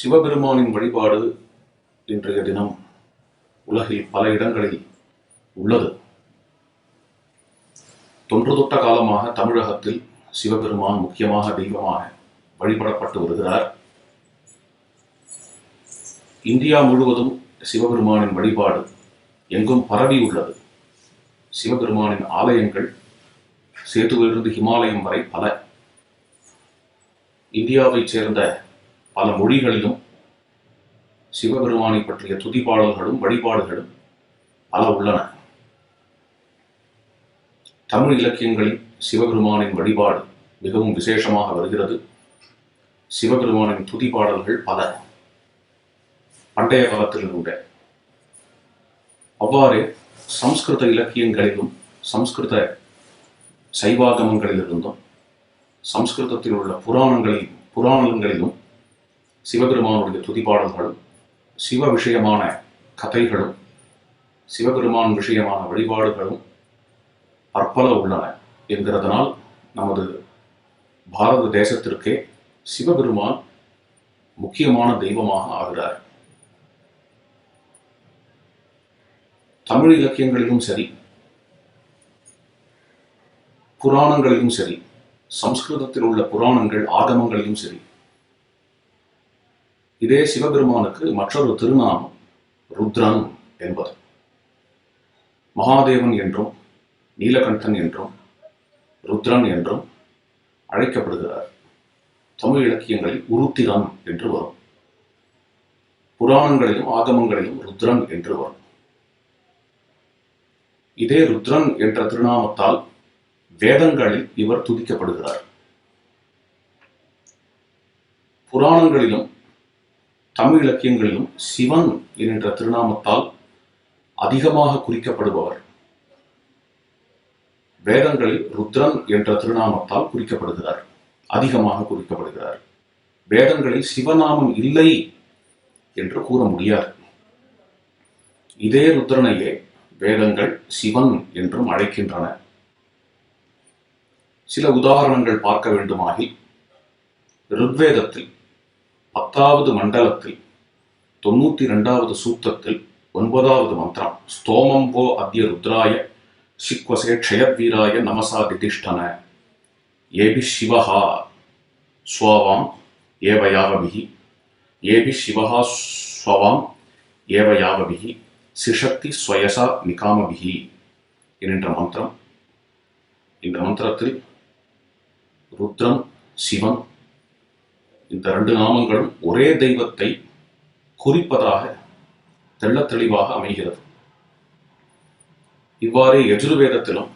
சிவபெருமானின் வழிபாடு இன்றைய தினம் உலகில் பல இடங்களில் உள்ளது. தொன்று தொட்ட காலமாக தமிழகத்தில் சிவபெருமான் முக்கியமாக தெய்வமாக வழிபடப்பட்டு வருகிறார். இந்தியா முழுவதும் சிவபெருமானின் வழிபாடு எங்கும் பரவி உள்ளது. சிவபெருமானின் ஆலயங்கள் சேத்துவிலிருந்து ஹிமாலயம் வரை பல. இந்தியாவைச் சேர்ந்த பல மொழிகளிலும் சிவபெருமானை பற்றிய துதிப்பாடல்களும் வழிபாடுகளும் பல உள்ளன. தமிழ் இலக்கியங்களில் சிவபெருமானின் வழிபாடு மிகவும் விசேஷமாக வருகிறது. சிவபெருமானின் துதிப்பாடல்கள் பல பண்டைய காலத்திலிருந்தே. அவ்வாறே சம்ஸ்கிருத இலக்கியங்களிலும் சம்ஸ்கிருத சைவாகமங்களிலிருந்தும் சம்ஸ்கிருதத்தில் உள்ள புராணங்களிலும் சிவபெருமானுடைய துதிப்பாடல்களும் சிவ விஷயமான கதைகளும் சிவபெருமான் விஷயமான வழிபாடுகளும் பற்பல உள்ளன என்கிறதனால் நமது பாரத தேசத்திற்கே சிவபெருமான் முக்கியமான தெய்வமாக ஆகிறார். தமிழ் இலக்கியங்களிலும் சரி, புராணங்களிலும் சரி, சம்ஸ்கிருதத்தில் உள்ள புராணங்கள் ஆகமங்களிலும் சரி, இதே சிவபெருமானுக்கு மற்றொரு திருநாமம் ருத்ரன் என்பது. மகாதேவன் என்றும் நீலகண்டன் என்றும் ருத்ரன் என்றும் அழைக்கப்படுகிறார். தமிழ் இலக்கியங்களில் உருத்திரன் என்று வரும். புராணங்களிலும் ஆகமங்களிலும் ருத்ரன் என்று வரும். இதே ருத்ரன் என்ற திருநாமத்தால் வேதங்களில் இவர் துதிக்கப்படுகிறார். புராணங்களிலும் தமிழ் இலக்கியங்களிலும் சிவன் என்ற திருநாமத்தால் அதிகமாக குறிக்கப்படுபவர். வேதங்களில் ருத்ரன் என்ற திருநாமத்தால் குறிக்கப்படுகிறார், அதிகமாக குறிக்கப்படுகிறார். வேதங்களில் சிவநாமம் இல்லை என்று கூற முடியாது. இதே ருத்ரனையே வேதங்கள் சிவன் என்றும் அழைக்கின்றன. சில உதாரணங்கள் பார்க்க வேண்டுமாகில், ருக்வேதத்தில் 10வது மண்டலத்தில் 92வது சூக்தத்தில் 9வது மந்திரம் ஸ்தோமம் போ அத்ய ருத்ராய சிக்வசே க்ஷயத்வீராய நமசா திதிஷ்டன ஏபி சிவஹா ஸ்வவாம் ஏவயாவபிஹி ஏபி சிவஹா ஸ்வவாம் ஏவயாவபிஹி சிஷக்தி ஸ்வயசா நிகாமபிஹி என்கின்ற மந்திரம். இந்த மந்திரத்தில் ருத்ரன், சிவன் இந்த ரெண்டு நாமங்களும் ஒரே தெய்வத்தை குறிப்பதாக தெள்ளத் தெளிவாக அமைகிறது. இவ்வாறே யஜுர்வேதத்திலும்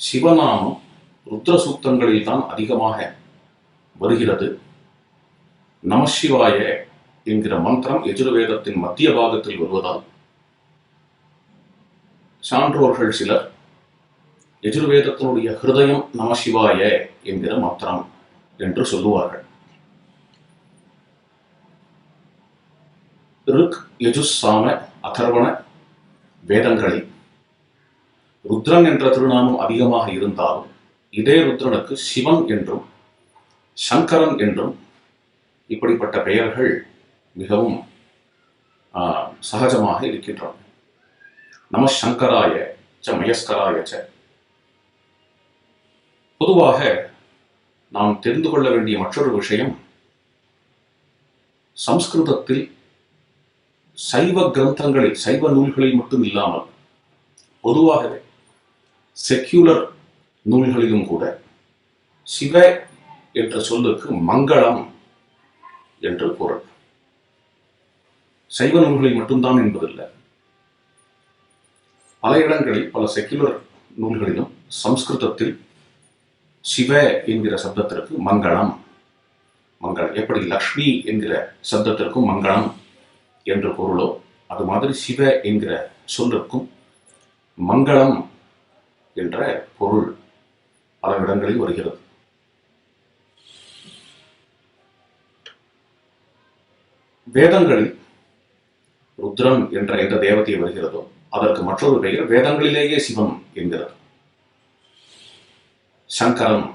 சிவநாமம் ருத்ர சூக்தங்களில் தான் அதிகமாக வருகிறது. நமசிவாய என்கிற மந்திரம் யஜுர்வேதத்தின் மத்திய பாகத்தில் வருவதால் சான்றோர்கள் சிலர் யஜுர்வேதத்தினுடைய ஹிருதயம் நமசிவாய என்கிற மந்திரம் என்று சொல்லுவார்கள். ருக், யஜுஸ், சாம, அதர்வண வேதங்களில் ருத்ரன் என்ற திருநாமம் அதிகமாக இருந்தாலும் இதே ருத்ரனுக்கு சிவன் என்றும் சங்கரன் என்றும் இப்படிப்பட்ட பெயர்கள் மிகவும் சகஜமாக இருக்கின்றன. நம சங்கராய ச மயஸ்கராய ச. பொதுவாக நாம் தெரிந்து கொள்ள வேண்டிய மற்றொரு விஷயம், சம்ஸ்கிருதத்தில் சைவ கிரந்தங்களில் சைவ நூல்களில் மட்டும் இல்லாமல் பொதுவாகவே செக்யூலர் நூல்களிலும் கூட சிவ என்ற சொல்லுக்கு மங்களம் என்று பொருள். சைவ நூல்களில் மட்டும்தான் என்பதில்லை. பல இடங்களில் பல செக்யூலர் நூல்களிலும் சம்ஸ்கிருதத்தில் சிவ என்கிற சப்தத்திற்கு மங்களம், மங்களம் எப்படி லக்ஷ்மி என்கிற சப்தத்திற்கும் மங்களம் என்று பொருளோ அது மாதிரி சிவ என்கிற சொல்லுக்கும் மங்களம் என்ற பொருள் பல இடங்களில் வருகிறது. வேதங்களில் ருத்ரன் என்ற எந்த தேவதை வருகிறதோ அதற்கு மற்றொரு பெயர் வேதங்களிலேயே சிவன் என்கிறது. சங்கரன்.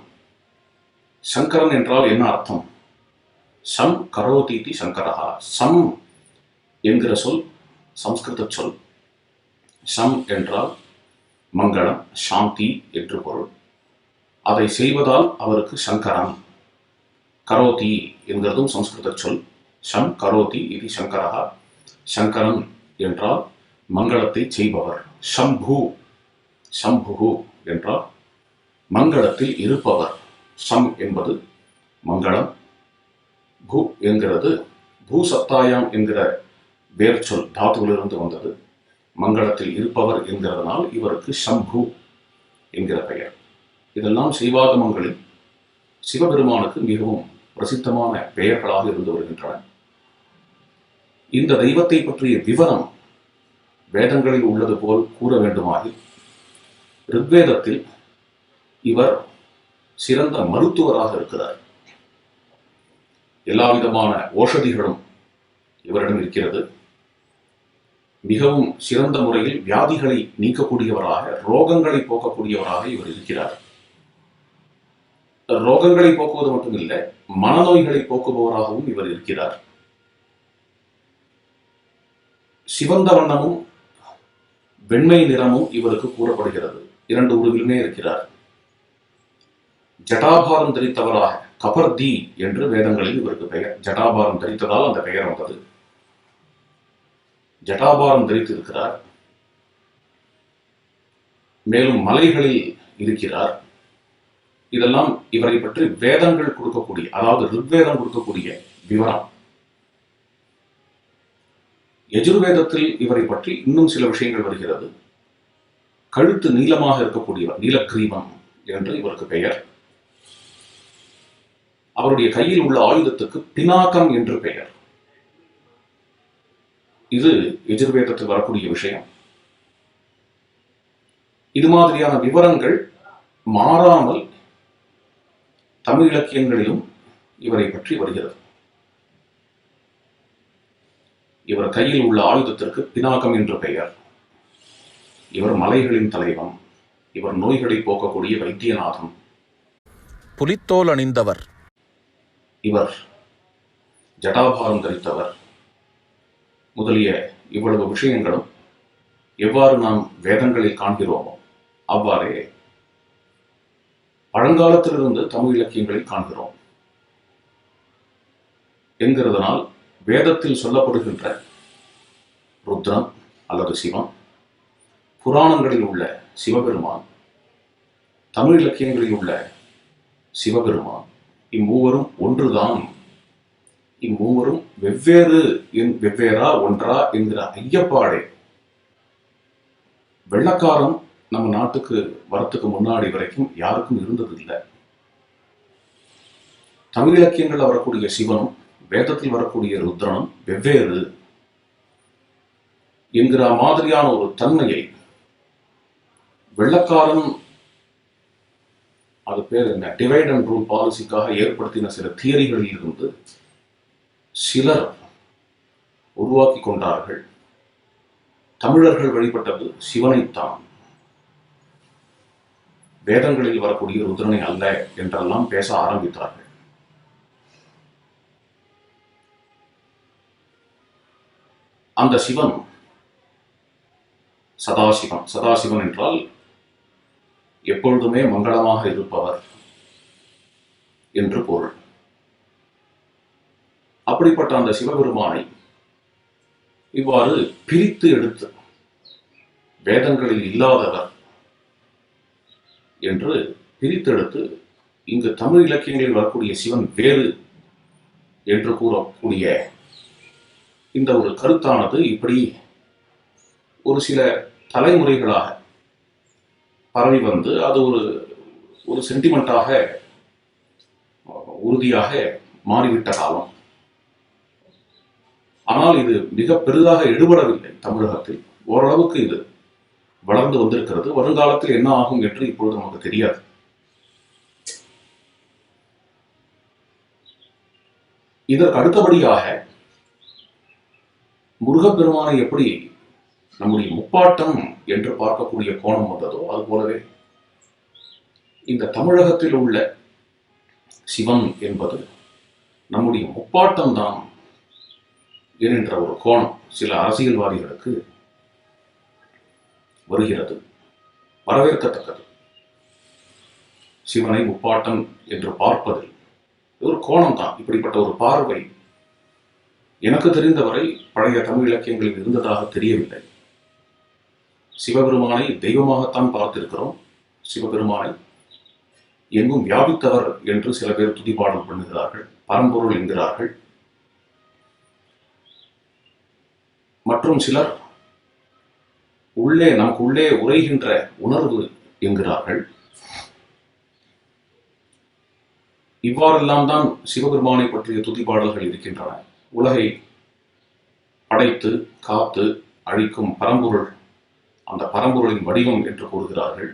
சங்கரன் என்றால் என்ன அர்த்தம்? சம் கரோதீதி சங்கரஹா. சம் என்கிற சொல் சம்ஸ்கிருத சொல். சம் என்றால் மங்களம், சாந்தி என்று பொருள். அதை செய்வதால் அவருக்கு சங்கரம். கரோதி என்கிறதும் சம்ஸ்கிருத சொல். சம் கரோதி இது சங்கரஹா. சங்கரன் என்றால் மங்களத்தை செய்பவர். சம்பு, சம்பு என்றால் மங்களத்தில் இருப்பவர். சம் என்பது மங்களம். பூ என்கிறது பூசத்தாயாம் என்கிற வேர் சொல் தாத்துவிலிருந்து வந்தது. மங்களத்தில் இருப்பவர் என்கிறதுனால் இவருக்கு சம்பு என்கிற பெயர். இதெல்லாம் சைவாகமங்களில் சிவபெருமானுக்கு மிகவும் பிரசித்தமான பெயர்களாக இருந்து வருகின்றன. இந்த தெய்வத்தை பற்றிய விவரம் வேதங்களில் உள்ளது போல் கூற வேண்டுமாகில் ரிக்வேதத்தில் இவர் சிறந்த மருத்துவராக இருக்கிறார். எல்லா விதமான ஓஷதிகளும் இவரிடம் இருக்கிறது. மிகவும் சிறந்த முறையில் வியாதிகளை நீக்கக்கூடியவராக, ரோகங்களை போக்கக்கூடியவராக இவர் இருக்கிறார். ரோகங்களை போக்குவது மட்டுமில்லை, மனநோய்களை போக்குபவராகவும் இவர் இருக்கிறார். சிவந்த வண்ணமும் வெண்மை நிறமும் இவருக்கு கூறப்படுகிறது. இரண்டு உருவிலுமே இருக்கிறார். ஜட்டாபாரம் தரித்தவராக கபர்தி என்று வேதங்களில் இவருக்கு பெயர். ஜட்டாபாரம் தரித்ததால் அந்த பெயர் வந்தது. ஜட்டாபாரம் தரித்து இருக்கிறார். மேலும் மலைகளில் இருக்கிறார். இதெல்லாம் இவரை பற்றி வேதங்கள் கொடுக்கக்கூடிய, அதாவது ரிக்வேதம் கொடுக்கக்கூடிய விவரம். யஜுர்வேதத்தில் இவரை பற்றி இன்னும் சில விஷயங்கள் வருகிறது. கழுத்து நீளமாக இருக்கக்கூடியவர், நீலக்கிரீவம் என்று இவருக்கு பெயர். அவருடைய கையில் உள்ள ஆயுதத்துக்கு பினாக்கம் என்று பெயர். இது யஜுர்வேதத்தில் வரக்கூடிய விஷயம். இது மாதிரியான விவரங்கள் மாறாமல் தமிழ் இலக்கியங்களிலும் இவரை பற்றி வருகிறது. இவர் கையில் உள்ள ஆயுதத்திற்கு பினாக்கம் என்று பெயர். இவர் மலைகளின் தலைவன். இவர் நோய்களை போக்கக்கூடிய வைத்தியநாதன். புலித்தோல் அணிந்தவர். இவர் ஜடாபாரம் தரித்தவர். முதலிய இவ்வளவு விஷயங்களும் எவ்வாறு நாம் வேதங்களில் காண்கிறோமோ அவ்வாறே பழங்காலத்திலிருந்து தமிழ் இலக்கியங்களில் காண்கிறோம் என்கிறதனால் வேதத்தில் சொல்லப்படுகின்ற ருத்ரன் அல்லது சிவன், புராணங்களில் உள்ள சிவபெருமான், தமிழ் இலக்கியங்களில் உள்ள சிவபெருமான், இம்மூவரும் ஒன்றுதான். இம்மூவரும் வெவ்வேறா ஒன்றா என்கிற ஐயப்பாடே வெள்ளக்காரன் நம்ம நாட்டுக்கு வரத்துக்கு முன்னாடி வரைக்கும் யாருக்கும் இருந்தது இல்லை. தமிழ் இலக்கியங்கள் வரக்கூடிய சிவனும் வேதத்தில் வரக்கூடிய ருத்ரனும் வெவ்வேறு என்கிற மாதிரியான ஒரு தன்மையை வெள்ளக்காரன், அது பேர் என்ன, டிவைட் அண்ட் ரூல் பாலிசிக்காக ஏற்படுத்தின சில தியரிகளில் இருந்து சிலர் உருவாக்கி கொண்டார்கள். தமிழர்கள் வழிபட்டது சிவனைத்தான், வேதங்களில் வரக்கூடிய ருத்ரனை அல்ல என்றெல்லாம் பேச ஆரம்பித்தார்கள். அந்த சிவன் சதாசிவன். சதாசிவன் என்றால் எப்பொழுதுமே மங்களமாக இருப்பவர் என்று பொருள். அப்படிப்பட்ட அந்த சிவபெருமானை இவ்வாறு பிரித்து எடுத்து வேதங்களில் இல்லாதவர் என்று பிரித்தெடுத்து இங்கு தமிழ் இலக்கியங்களில் வரக்கூடிய சிவன் வேறு என்று கூறக்கூடிய இந்த ஒரு கருத்தானது இப்படி ஒரு சில தலைமுறைகளாக பரவி வந்து அது ஒரு சென்டிமெண்டாக உறுதியாக மாறிவிட்ட காலம். ஆனால் இது மிக பெரிதாக எடுபடவில்லை தமிழகத்தில். ஓரளவுக்கு இது வளர்ந்து வந்திருக்கிறது. வருங்காலத்தில் என்ன ஆகும் என்று இப்பொழுது நமக்கு தெரியாது. இதற்கு அடுத்தபடியாக முருகப்பெருமானை எப்படி நம்முடைய முப்பாட்டம் என்று பார்க்கக்கூடிய கோணம் வந்ததோ அது போலவே இந்த தமிழகத்தில் உள்ள சிவன் என்பது நம்முடைய முப்பாட்டம்தான் என்கின்ற ஒரு கோணம் சில அரசியல்வாதிகளுக்கு வருகிறது. வரவேற்கத்தக்கது. சிவனை முப்பாட்டம் என்று பார்ப்பதில் ஒரு கோணம் தான். இப்படிப்பட்ட ஒரு பார்வை எனக்கு தெரிந்தவரை பழைய தமிழ் இலக்கியங்களில் இருந்ததாக தெரியவில்லை. சிவபெருமானை தெய்வமாகத்தான் பார்த்திருக்கிறோம். சிவபெருமானை எங்கும் வியாபித்தவர் என்று சில பேர் துதிப்பாடல் பண்ணுகிறார்கள், பரம்பொருள் என்கிறார்கள். மற்றும் சிலர் நமக்கு உள்ளே உரைகின்ற உணர்வு என்கிறார்கள். இவ்வாறெல்லாம் தான் சிவபெருமானை பற்றிய துதிப்பாடல்கள் இருக்கின்றன. உலகை படைத்து காத்து அழிக்கும் பரம்பொருள், அந்த பரம்பொருளின் வடிவம் என்று கூறுகிறார்கள்.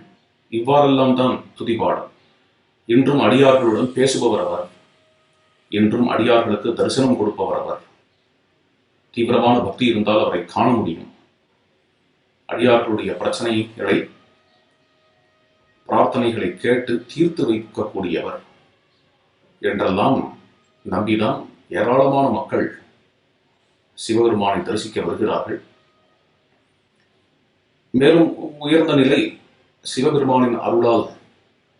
இவ்வாறெல்லாம் தான் துதிப்பாடல். இன்றும் அடியார்களுடன் பேசுபவர் அவர், என்றும் அடியார்களுக்கு தரிசனம் கொடுப்பவர் அவர். தீவிரமான பக்தி இருந்தால் அவரை காண முடியும். அடியார்களுடைய பிரச்சனைகளை, பிரார்த்தனைகளை கேட்டு தீர்த்து வைக்கக்கூடியவர் என்றெல்லாம் நம்பிதான் ஏராளமான மக்கள் சிவபெருமானை தரிசிக்க வருகிறார்கள். மேலும் உயர்ந்த நிலை சிவபெருமானின் அருளால்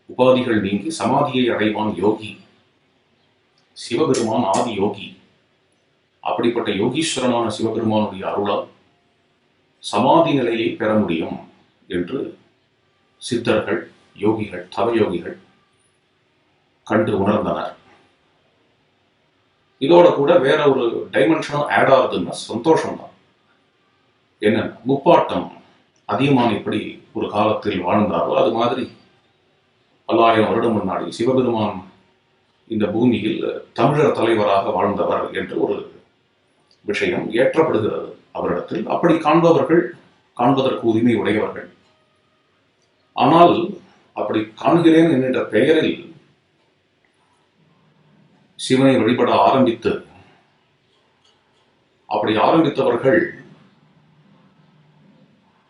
உபாதிகள் நீங்கி சமாதியை அடைவான் யோகி. சிவபெருமான் ஆதி யோகி. அப்படிப்பட்ட யோகீஸ்வரனான சிவபெருமானுடைய அருளால் சமாதி நிலையை பெற முடியும் என்று சித்தர்கள், யோகிகள், தவயோகிகள் கண்டு உணர்ந்தனர். இதோட கூட வேற ஒரு டைமென்ஷனும் ஆட் ஆகுதுன்னா சந்தோஷம்தான். என்ன, முப்பாட்டம் அதியமான் எப்படி ஒரு காலத்தில் வாழ்ந்தாரோ அது மாதிரி 1000 வருடம் முன்னாடி சிவபெருமான் இந்த பூமியில் தமிழர் தலைவராக வாழ்ந்தவர் என்று ஒரு விஷயம் ஏற்றப்படுகிறது அவரிடத்தில். அப்படி காண்பவர்கள் காண்பதற்கு உரிமை உடையவர்கள். ஆனால் அப்படி காண்கிறேன் என்கின்ற பெயரில் சிவனை வழிபட அப்படி ஆரம்பித்தவர்கள்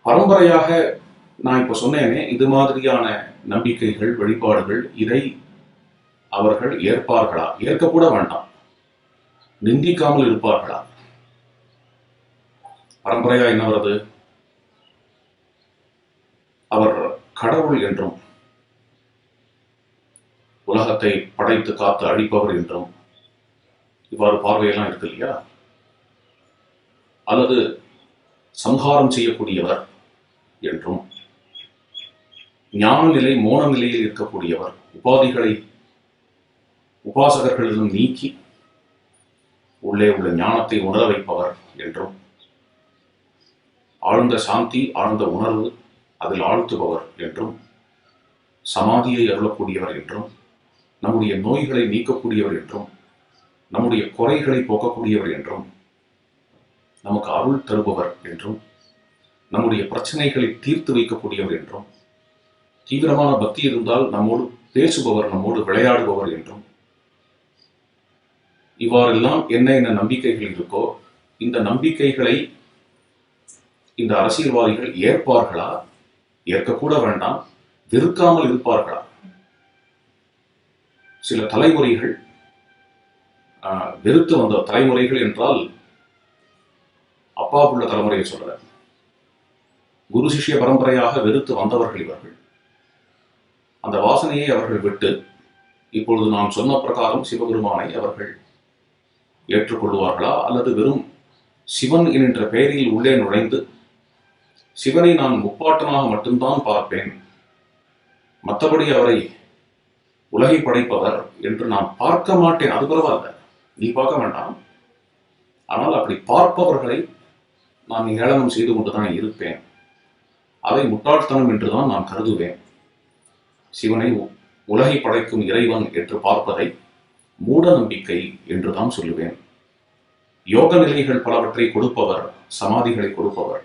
பரம்பரையாக, நான் இப்ப சொன்னேனே, இது மாதிரியான நம்பிக்கைகள், வழிபாடுகள், இதை அவர்கள் ஏற்பார்களா? ஏற்கக்கூட வேண்டாம். நிந்திக்காமல் இருப்பார்களா? பரம்பரையா என்ன வருது? அவர் கடவுள் என்றும், உலகத்தை படைத்து காத்து அழிப்பவர் என்றும் இவ்வாறு பார்வையெல்லாம் இருக்கு இல்லையா? அல்லது சம்ஹாரம் செய்யக்கூடியவர் என்றும், ஞான நிலை, மோன நிலையில் இருக்கக்கூடியவர், உபாதிகளை உபாசகர்களிடம் நீக்கி உள்ளே உள்ள ஞானத்தை உணர வைப்பவர் என்றும், ஆழ்ந்த சாந்தி, ஆழ்ந்த உணர்வு அதில் ஆழ்த்துபவர் என்றும், சமாதியை அருளக்கூடியவர் என்றும், நம்முடைய நோய்களை நீக்கக்கூடியவர் என்றும், நம்முடைய குறைகளை போக்கக்கூடியவர் என்றும், நமக்கு அருள் தருபவர் என்றும், நம்முடைய பிரச்சனைகளை தீர்த்து வைக்கக்கூடியவர் என்றும், தீவிரமான பக்தி இருந்தால் நம்மோடு பேசுபவர், நம்மோடு விளையாடுபவர் என்றும், இவ்வாறெல்லாம் என்ன நம்பிக்கைகள் இருக்கோ, இந்த நம்பிக்கைகளை இந்த அரசியல்வாதிகள் ஏற்பார்களா? ஏற்கக்கூட வேண்டாம். வெறுக்காமல் இருப்பார்களா? சில தலைமுறைகள், வெறுத்து வந்த தலைமுறைகள் என்றால் அப்பாவுள்ள தலைமுறையை சொல்ற, குரு சிஷ்ய பரம்பரையாக வெறுத்து வந்தவர்கள் இவர்கள். அந்த வாசனையை அவர்கள் விட்டு இப்பொழுது நான் சொன்ன பிரகாரம் சிவபெருமானை அவர்கள் ஏற்றுக்கொள்வார்களா? அல்லது வெறும் சிவன் என்கின்ற பெயரில் உள்ளே நுழைந்து சிவனை நான் முப்பாட்டனாக மட்டும்தான் பார்ப்பேன், மற்றபடி அவரை உலகை படைப்பவர் என்று நான் பார்க்க மாட்டேன், அது பரவாயில்ல, நீ பார்க்க வேண்டாம், ஆனால் அப்படி பார்ப்பவர்களை நான் ஏளனம் செய்து கொண்டுதான் இருப்பேன், அதை முட்டாள்தனம் என்றுதான் நான் கருதுவேன். சிவனை உலகை படைக்கும் இறைவன் என்று பார்ப்பதை மூட நம்பிக்கை என்றுதான் சொல்லுவேன். யோக நிலைகள் பலவற்றை கொடுப்பவர், சமாதிகளை கொடுப்பவர்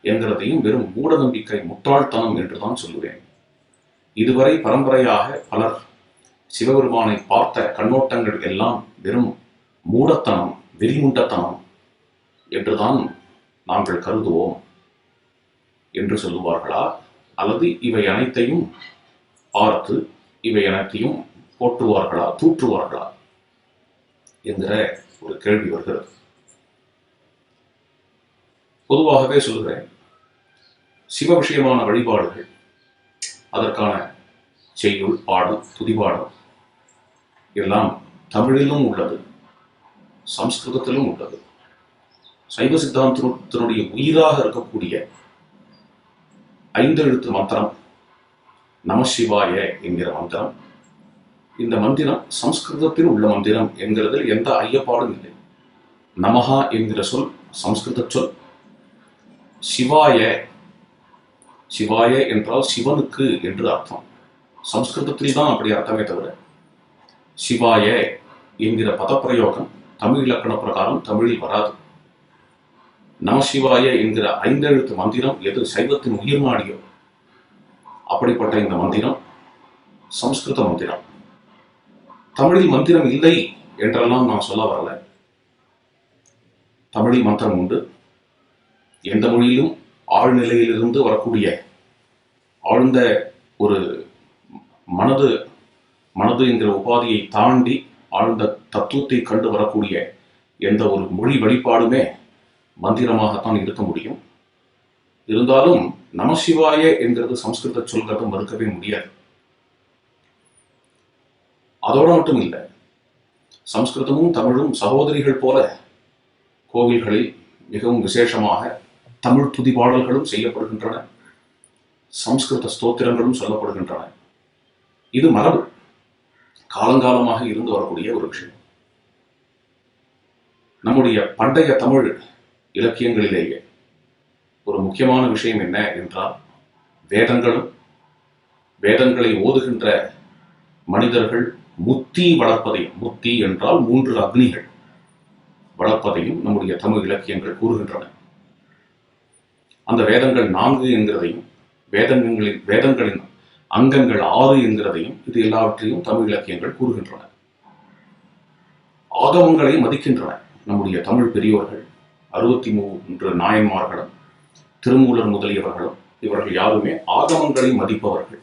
என்கிறதையும் வெறும் மூட நம்பிக்கை, முட்டாள்தனம் என்றுதான் சொல்லுவேன். இதுவரை பரம்பரையாக பலர் சிவபெருமானை பார்த்த கண்ணோட்டங்கள் எல்லாம் வெறும் மூடத்தனம், வெறிமுண்டத்தனம் என்றுதான் நாங்கள் கருதுவோம் என்று சொல்லுவார்களா? அல்லது இவை அனைத்தையும் பார்த்து இவை அனைத்தையும் போற்றுவார்களா, தூற்றுவார்களா? என்கிற ஒரு கேள்வி வருகிறது. பொதுவாகவே சொல்லுகிறேன், சிவ விஷயமான வழிபாடுகள், அதற்கான செய்யுள், பாடல், துதிபாடல் எல்லாம் தமிழிலும் உள்ளது, சம்ஸ்கிருதத்திலும் உள்ளது. சைவ சித்தாந்தத்தினுடைய உயிராக இருக்கக்கூடிய 5 எழுத்து மந்திரம் நமசிவாய என்கிற மந்திரம், இந்த மந்திரம் சம்ஸ்கிருதத்தில் உள்ள மந்திரம் என்கிறதில் எந்த ஐயப்பாடும் இல்லை. நமஹா என்கிற சொல் சம்ஸ்கிருத சொல். சிவாய, சிவாய என்றால் சிவனுக்கு என்று அர்த்தம். சம்ஸ்கிருதத்தில் தான் அப்படி அர்த்தமே தவிர சிவாய என்கிற பதப்பிரயோகம் தமிழ் இலக்கண பிரகாரம் தமிழில் வராது. நமசிவாய என்கிற 5 எழுத்து மந்திரம் எது சைவத்தின் உயிர் நாடியோ அப்படிப்பட்ட இந்த மந்திரம் சம்ஸ்கிருத மந்திரம். தமிழில் மந்திரம் இல்லை என்றெல்லாம் நான் சொல்ல வரல. தமிழில் மந்திரம் உண்டு. எந்த மொழியிலும் ஆழ்நிலையிலிருந்து வரக்கூடிய ஆழ்ந்த ஒரு மனது என்கிற உபாதியை தாண்டி ஆழ்ந்த தத்துவத்தை கண்டு வரக்கூடிய எந்த ஒரு மொழி வெளிப்பாடுமே மந்திரமாகத்தான் இருக்க முடியும். இருந்தாலும் நமசிவாய என்கிறது சம்ஸ்கிருத சொல்கிறது மறுக்கவே முடியாது. அதோடு மட்டும் இல்லை, சம்ஸ்கிருதமும் தமிழும் சகோதரிகள் போல கோவில்களில் மிகவும் விசேஷமாக தமிழ் துதி பாடல்களும் செய்யப்படுகின்றன, சம்ஸ்கிருத ஸ்தோத்திரங்களும் சொல்லப்படுகின்றன. இது மரபு, காலங்காலமாக இருந்து வரக்கூடிய ஒரு விஷயம். நம்முடைய பண்டைய தமிழ் இலக்கியங்களிலேயே ஒரு முக்கியமான விஷயம் என்ன என்றால், வேதங்களும் வேதங்களை ஓதுகின்ற மனிதர்கள் முத்தி வளர்ப்பதையும், முத்தி என்றால் 3 அக்னிகள் வளர்ப்பதையும் நம்முடைய தமிழ் இலக்கியங்கள் கூறுகின்றன. அந்த வேதங்கள் 4 என்கிறதையும், வேதங்களின் அங்கங்கள் 6 என்கிறதையும், இது எல்லாவற்றையும் தமிழ் இலக்கியங்கள் கூறுகின்றன. ஆகமங்களை மதிக்கின்றன நம்முடைய தமிழ் பெரியோர்கள். 63 நாயன்மார்களும் திருமூலர் முதலியவர்களும் இவர்கள் யாருமே ஆகமங்களை மதிப்பவர்கள்.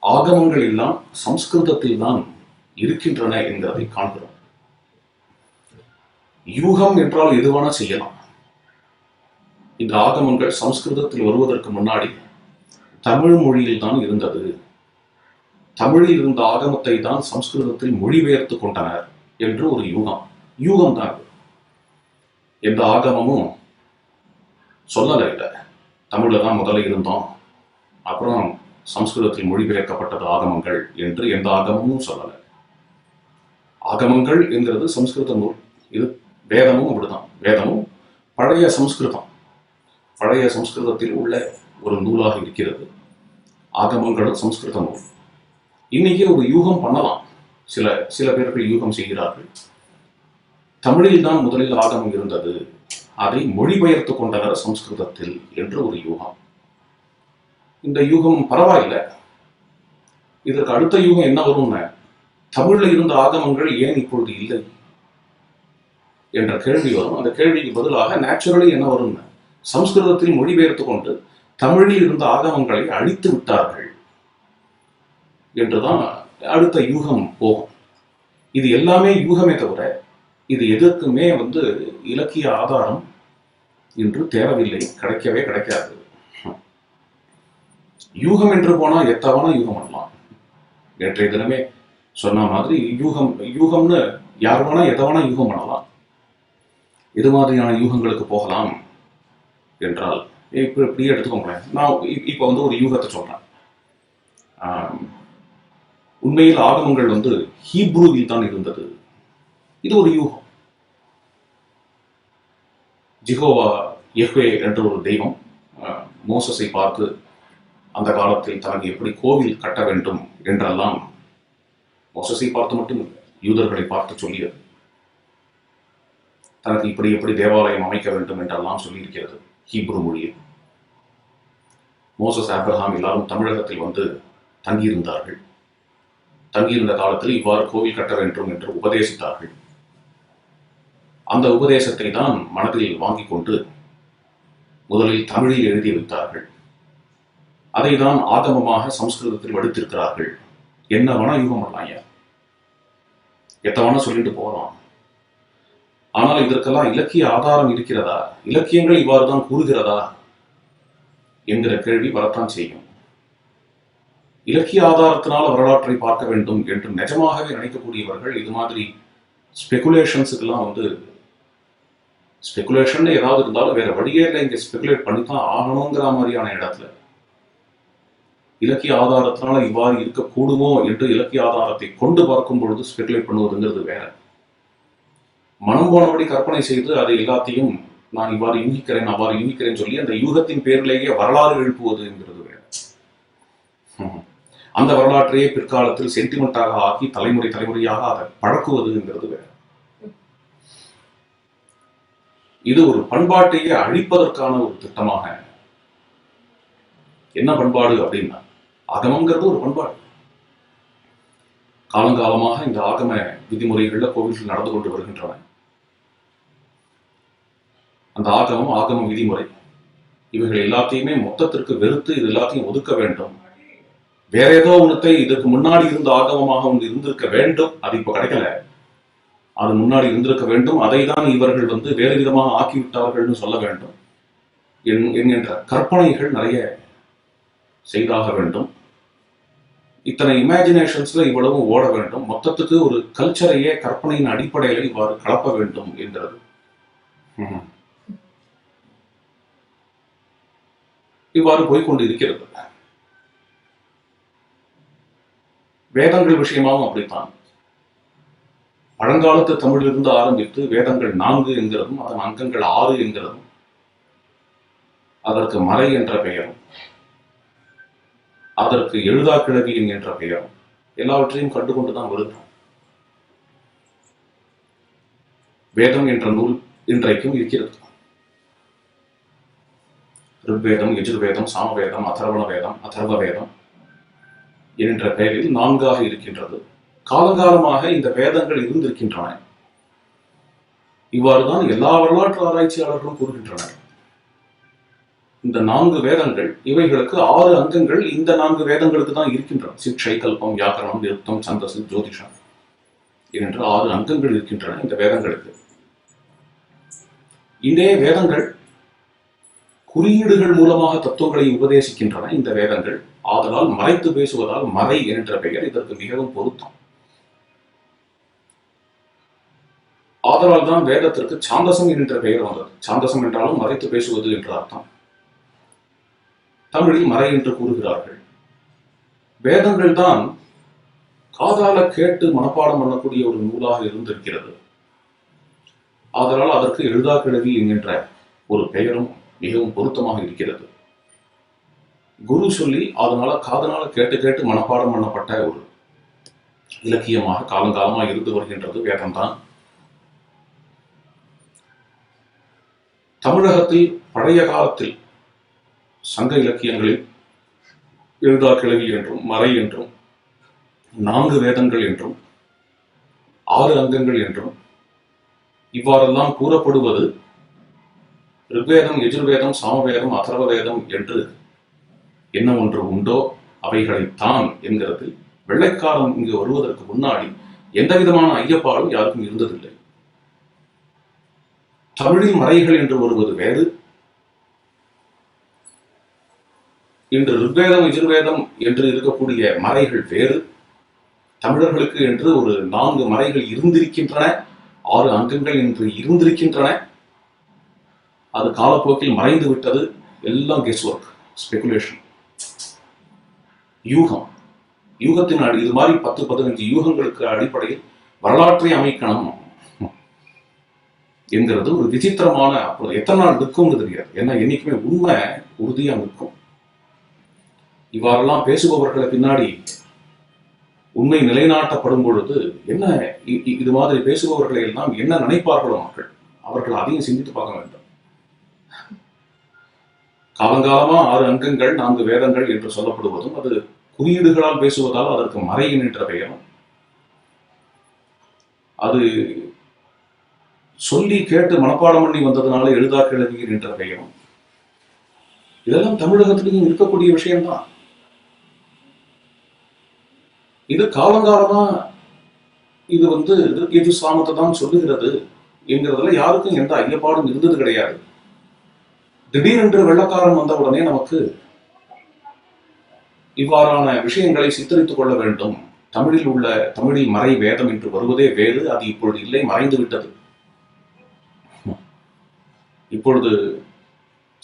ஆகமங்கள் எல்லாம் சம்ஸ்கிருதத்தில் தான் இருக்கின்றன என்கிறதை காண்கிறோம். யூகம் என்றால் எதுவான செய்யலாம். இந்த ஆகமங்கள் சம்ஸ்கிருதத்தில் வருவதற்கு முன்னாடி தமிழ் மொழியில் தான் இருந்தது. தமிழில் இருந்த ஆகமத்தை தான் சம்ஸ்கிருதத்தில் மொழிபெயர்த்து கொண்டனர் என்று ஒரு யூகம் தான். எந்த ஆகமமும் சொல்லலை, இல்லை தமிழ்ல தான் முதல்ல இருந்தோம், அப்புறம் சம்ஸ்கிருதத்தில் மொழிபெயர்க்கப்பட்டது ஆகமங்கள் என்று எந்த ஆகமமும் சொல்லலை. ஆகமங்கள் என்கிறது சம்ஸ்கிருத நூல். இது வேதமும் அப்படிதான். வேதமும் பழைய சம்ஸ்கிருதத்தில் உள்ள ஒரு நூலாக இருக்கிறது. ஆகமங்களும் சம்ஸ்கிருத நூல். இன்னைக்கு ஒரு யூகம் பண்ணலாம். சில பேர்கள் யூகம் செய்கிறார்கள். தமிழில் தான் முதலில் ஆகமம் இருந்தது, அதை மொழிபெயர்த்து கொண்டனர் சம்ஸ்கிருதத்தில் என்று ஒரு யூகம். இந்த யூகம் பரவாயில்லை. இதற்கு அடுத்த யூகம் என்ன வரும்னா, தமிழ்ல இருந்த ஆகமங்கள் ஏன் இப்பொழுது இல்லை என்ற கேள்வி வரும். அந்த கேள்விக்கு பதிலாக நேச்சுரலி என்ன வரும்னா, சம்ஸ்கிருதத்தில் மொழிபெயர்த்து கொண்டு தமிழில் இருந்த ஆகமங்களை அழித்து விட்டார்கள் என்றுதான் அடுத்த யூகம் போகும். இது எல்லாமே யூகமே தவிர இது எதற்குமே இலக்கிய ஆதாரம் என்று தேவையில்லை, கிடைக்கவே கிடைக்காது. யூகம் என்று போனா எத்தவனா யூகம் பண்ணலாம். நேற்றைய தினமே சொன்ன மாதிரி யூகம்னு யார் வேணா எதவனா யூகம் பண்ணலாம். இது மாதிரியான யூகங்களுக்கு போகலாம் என்றால் இப்படி எடுத்துக்கோங்களேன். நான் இப்போ ஒரு யூகத்தை சொல்றேன். உண்மையில் ஆகமங்கள் ஹீப்ரூவில் தான் இருந்தது. இது ஒரு யூகம். ஜெகோவா யெஹ்வே என்ற ஒரு தெய்வம் மோசஸை பார்த்து அந்த காலத்தில் தனக்கு எப்படி கோவில் கட்ட வேண்டும் என்றெல்லாம் மோசஸை பார்த்து மட்டும் யூதர்களை பார்த்து சொல்லியது. தனக்கு இப்படி எப்படி தேவாலயம் அமைக்க வேண்டும் என்றெல்லாம் சொல்லியிருக்கிறது ஹீப்ரு மொழியில். மோசஸ், ஆபிரகாம் எல்லாரும் தமிழகத்தில் தங்கியிருந்தார்கள். தங்கியிருந்த காலத்தில் இவ்வாறு கோவில் கட்ட வேண்டும் என்று உபதேசித்தார்கள். அந்த உபதேசத்தை தான் மனதில் வாங்கிக் கொண்டு முதலில் தமிழில் எழுதி வைத்தார்கள். அதை தான் ஆகமமாக சம்ஸ்கிருதத்தில் வடித்திருக்கிறார்கள். என்ன வேணா யூகம் பண்ணலாம், எத்தவனா சொல்லிட்டு போகலாம். ஆனால் இதற்கெல்லாம் இலக்கிய ஆதாரம் இருக்கிறதா, இலக்கியங்கள் இவ்வாறுதான் கூறுகிறதா என்கிற கேள்வி வரத்தான் செய்யும். இலக்கிய ஆதாரத்தினால் வரலாற்றை பார்க்க வேண்டும் என்று நிஜமாகவே நினைக்கக்கூடியவர்கள் இது மாதிரி ஸ்பெகுலேஷன்ஸுக்கெல்லாம் ஸ்பெகுலேஷன் ஏதாவது இருந்தாலும் வேற வழியே இல்லை, இங்க ஸ்பெகுலேட் பண்ணித்தான் ஆகணுங்கிற மாதிரியான இடத்துல இலக்கிய ஆதாரத்தினால இவ்வாறு இருக்கக்கூடுமோ என்று இலக்கிய ஆதாரத்தை கொண்டு பார்க்கும் பொழுது ஸ்பெகுலேட் பண்ணுவதுங்கிறது வேற. மனம் போனபடி கற்பனை செய்து அதை எல்லாத்தையும் நான் இவ்வாறு யூகிக்கிறேன் அவ்வாறு யூகிக்கிறேன் சொல்லி அந்த யூகத்தின் பேரிலேயே வரலாறு எழுப்புவது என்கிறது வேற. அந்த வரலாற்றையே பிற்காலத்தில் சென்டிமெண்டாக ஆக்கி தலைமுறையாக அதை பழக்குவதுங்கிறது வேற. இது ஒரு பண்பாட்டையே அழிப்பதற்கான ஒரு திட்டமாக. என்ன பண்பாடு அப்படின்னா, ஆகமங்கிறது ஒரு பண்பாடு. காலங்காலமாக இந்த ஆகம விதிமுறைகள்ல கோவில்கள் நடந்து கொண்டு வருகின்றன. அந்த ஆகம விதிமுறை இவைகள் எல்லாத்தையுமே மொத்தத்திற்கு வெறுத்து இது எல்லாத்தையும் ஒதுக்க வேண்டும். வேற ஏதோ ஒன்றத்தை இதற்கு முன்னாடி இருந்த ஆகமமாக ஒன்று இருந்திருக்க வேண்டும், அது இப்ப கிடைக்கல, அது முன்னாடி இருந்திருக்க வேண்டும், அதை தான் இவர்கள் வேறு விதமாக ஆக்கிவிட்டார்கள்னு சொல்ல வேண்டும் என்கின்ற கற்பனைகள் நிறைய செய்தாக வேண்டும். இத்தனை இமேஜினேஷன்ஸ்ல இவ்வளவு ஓட வேண்டும், மொத்தத்துக்கு ஒரு கல்ச்சரையே கற்பனையின் அடிப்படையில் இவ்வாறு கலப்ப வேண்டும் என்கிறது. இவ்வாறு போய்கொண்டு இருக்கிறது. வேதங்கள் விஷயமாகவும் அப்படித்தான். பழங்காலத்து தமிழிலிருந்து ஆரம்பித்து வேதங்கள் 4 என்கிறதும் அதன் அங்கங்கள் 6 என்கிறதும் அதற்கு மறை என்ற பெயரும் அதற்கு எழுதா கிழவி என்ற பெயரும் எல்லாவற்றையும் கண்டுகொண்டுதான் வருகிறோம். வேதம் என்ற நூல் இன்றைக்கும் இருக்கிறது. ருக்வேதம், யஜுர்வேதம், சாமவேதம், அதர்வண வேதம், அதர்வ வேதம் என்ற பெயரில் 4ஆக இருக்கின்றது. காலகாலமாக இந்த வேதங்கள் இருந்திருக்கின்றன. இவ்வாறுதான் எல்லா வரலாற்று ஆராய்ச்சியாளர்களும் கூறுகின்றனர். இந்த 4 வேதங்கள், இவைகளுக்கு 6 அங்கங்கள் இந்த 4 வேதங்களுக்கு தான் இருக்கின்றன. சிக்ஷை, கல்பம், வியாக்கரணம், நிருக்தம், சந்தசு, ஜோதிஷம் என்ற 6 அங்கங்கள் இருக்கின்றன இந்த வேதங்களுக்கு. இந்த வேதங்கள் குறியீடுகள் மூலமாக தத்துவங்களை உபதேசிக்கின்றன இந்த வேதங்கள். ஆதலால் மறைத்து பேசுவதால் மறை என்ற பெயர் இதற்கு மிகவும் பொருத்தம். ஆதலால் தான் வேதத்திற்கு சாந்தசம் என்ற பெயர் வந்தது. சாந்தசம் என்றாலும் மறைத்து பேசுவது என்று அர்த்தம். தமிழில் மறை என்று கூறுகிறார்கள். வேதங்கள் தான் காதால கேட்டு மனப்பாடம் பண்ணக்கூடிய ஒரு நூலாக இருந்திருக்கிறது. ஆதலால் அதற்கு எழுதா கிழவி என்கின்ற ஒரு பெயரும் மிகவும் பொருத்தமாக இருக்கிறது. குரு சொல்லி அதனால கேட்டு கேட்டு மனப்பாடம் பண்ணப்பட்ட ஒரு இலக்கியமாக காலங்காலமாக இருந்து வருகின்றது வேதம்தான். தமிழகத்தில் பழைய காலத்தில் சங்க இலக்கியங்களில் எழுதா கிழவி என்றும் மறை என்றும் 4 வேதங்கள் என்றும் 6 அங்கங்கள் என்றும் இவ்வாறெல்லாம் கூறப்படுவது ருக்வேதம், யஜுர்வேதம், சாமவேதம், அதர்வ வேதம் என்று என்ன ஒன்று உண்டோ அவைகளைத்தான் என்கிறது. வெள்ளைக்காரன் இங்கு வருவதற்கு முன்னாடி எந்த விதமான ஐயப்பாடும் யாருக்கும் இருந்ததில்லை. தமிழில் மறைகள் என்று வருவது வேறு. இன்று ருக்வேதம், யஜுர்வேதம் என்று இருக்கக்கூடிய மறைகள் வேறு. தமிழர்களுக்கு என்று ஒரு 4 மறைகள் இருந்திருக்கின்றன, 6 அங்கங்கள் என்று இருந்திருக்கின்றன. அது காலப்போக்கில் மறைந்து விட்டது. எல்லாம் கெஸ் ஒர்க், ஸ்பெகுலேஷன், யூகம். யூகத்தின் இது மாதிரி 10-15 யூகங்களுக்கு அடிப்படையில் வரலாற்றை அமைக்கணும் என்கிறது ஒரு விசித்திரமான. எத்தனை நாள் நிற்கும் தெரியாது. ஏன்னா என்னைக்குமே உண்மை உறுதியா நிற்கும். இவ்வாறெல்லாம் பேசுபவர்களை பின்னாடி உண்மை நிலைநாட்டப்படும் பொழுது என்ன இது மாதிரி பேசுபவர்களை எல்லாம் என்ன நினைப்பார்களோ மக்கள், அவர்கள் அதையும் சிந்தித்து பார்க்க வேண்டும். காலங்காலமா 6 அங்கங்கள் 4 வேதங்கள் என்று சொல்லப்படுவதும் அது குறியீடுகளால் பேசுவதால் அதற்கு மறை என்ற பெயரும், அது சொல்லி கேட்டு மனப்பாடம் பண்ணி வந்ததுனால எழுதா கிழவியர் என்ற பெயரும், இதெல்லாம் தமிழகத்திலையும் இருக்கக்கூடிய விஷயம்தான். இது காலங்காலமா இது இது சாமத்தை தான் சொல்லுகிறது. என்கிறதுல யாருக்கும் எந்த ஐயப்பாடும் இருந்தது கிடையாது. திடீரென்று வெள்ளக்காரன் வந்த உடனே நமக்கு இவ்வாறான விஷயங்களை சித்தரித்துக் கொள்ள வேண்டும். தமிழில் மறை வேதம் என்று வருவதே வேறு, அது இப்பொழுது இல்லை, மறைந்து விட்டது. இப்பொழுது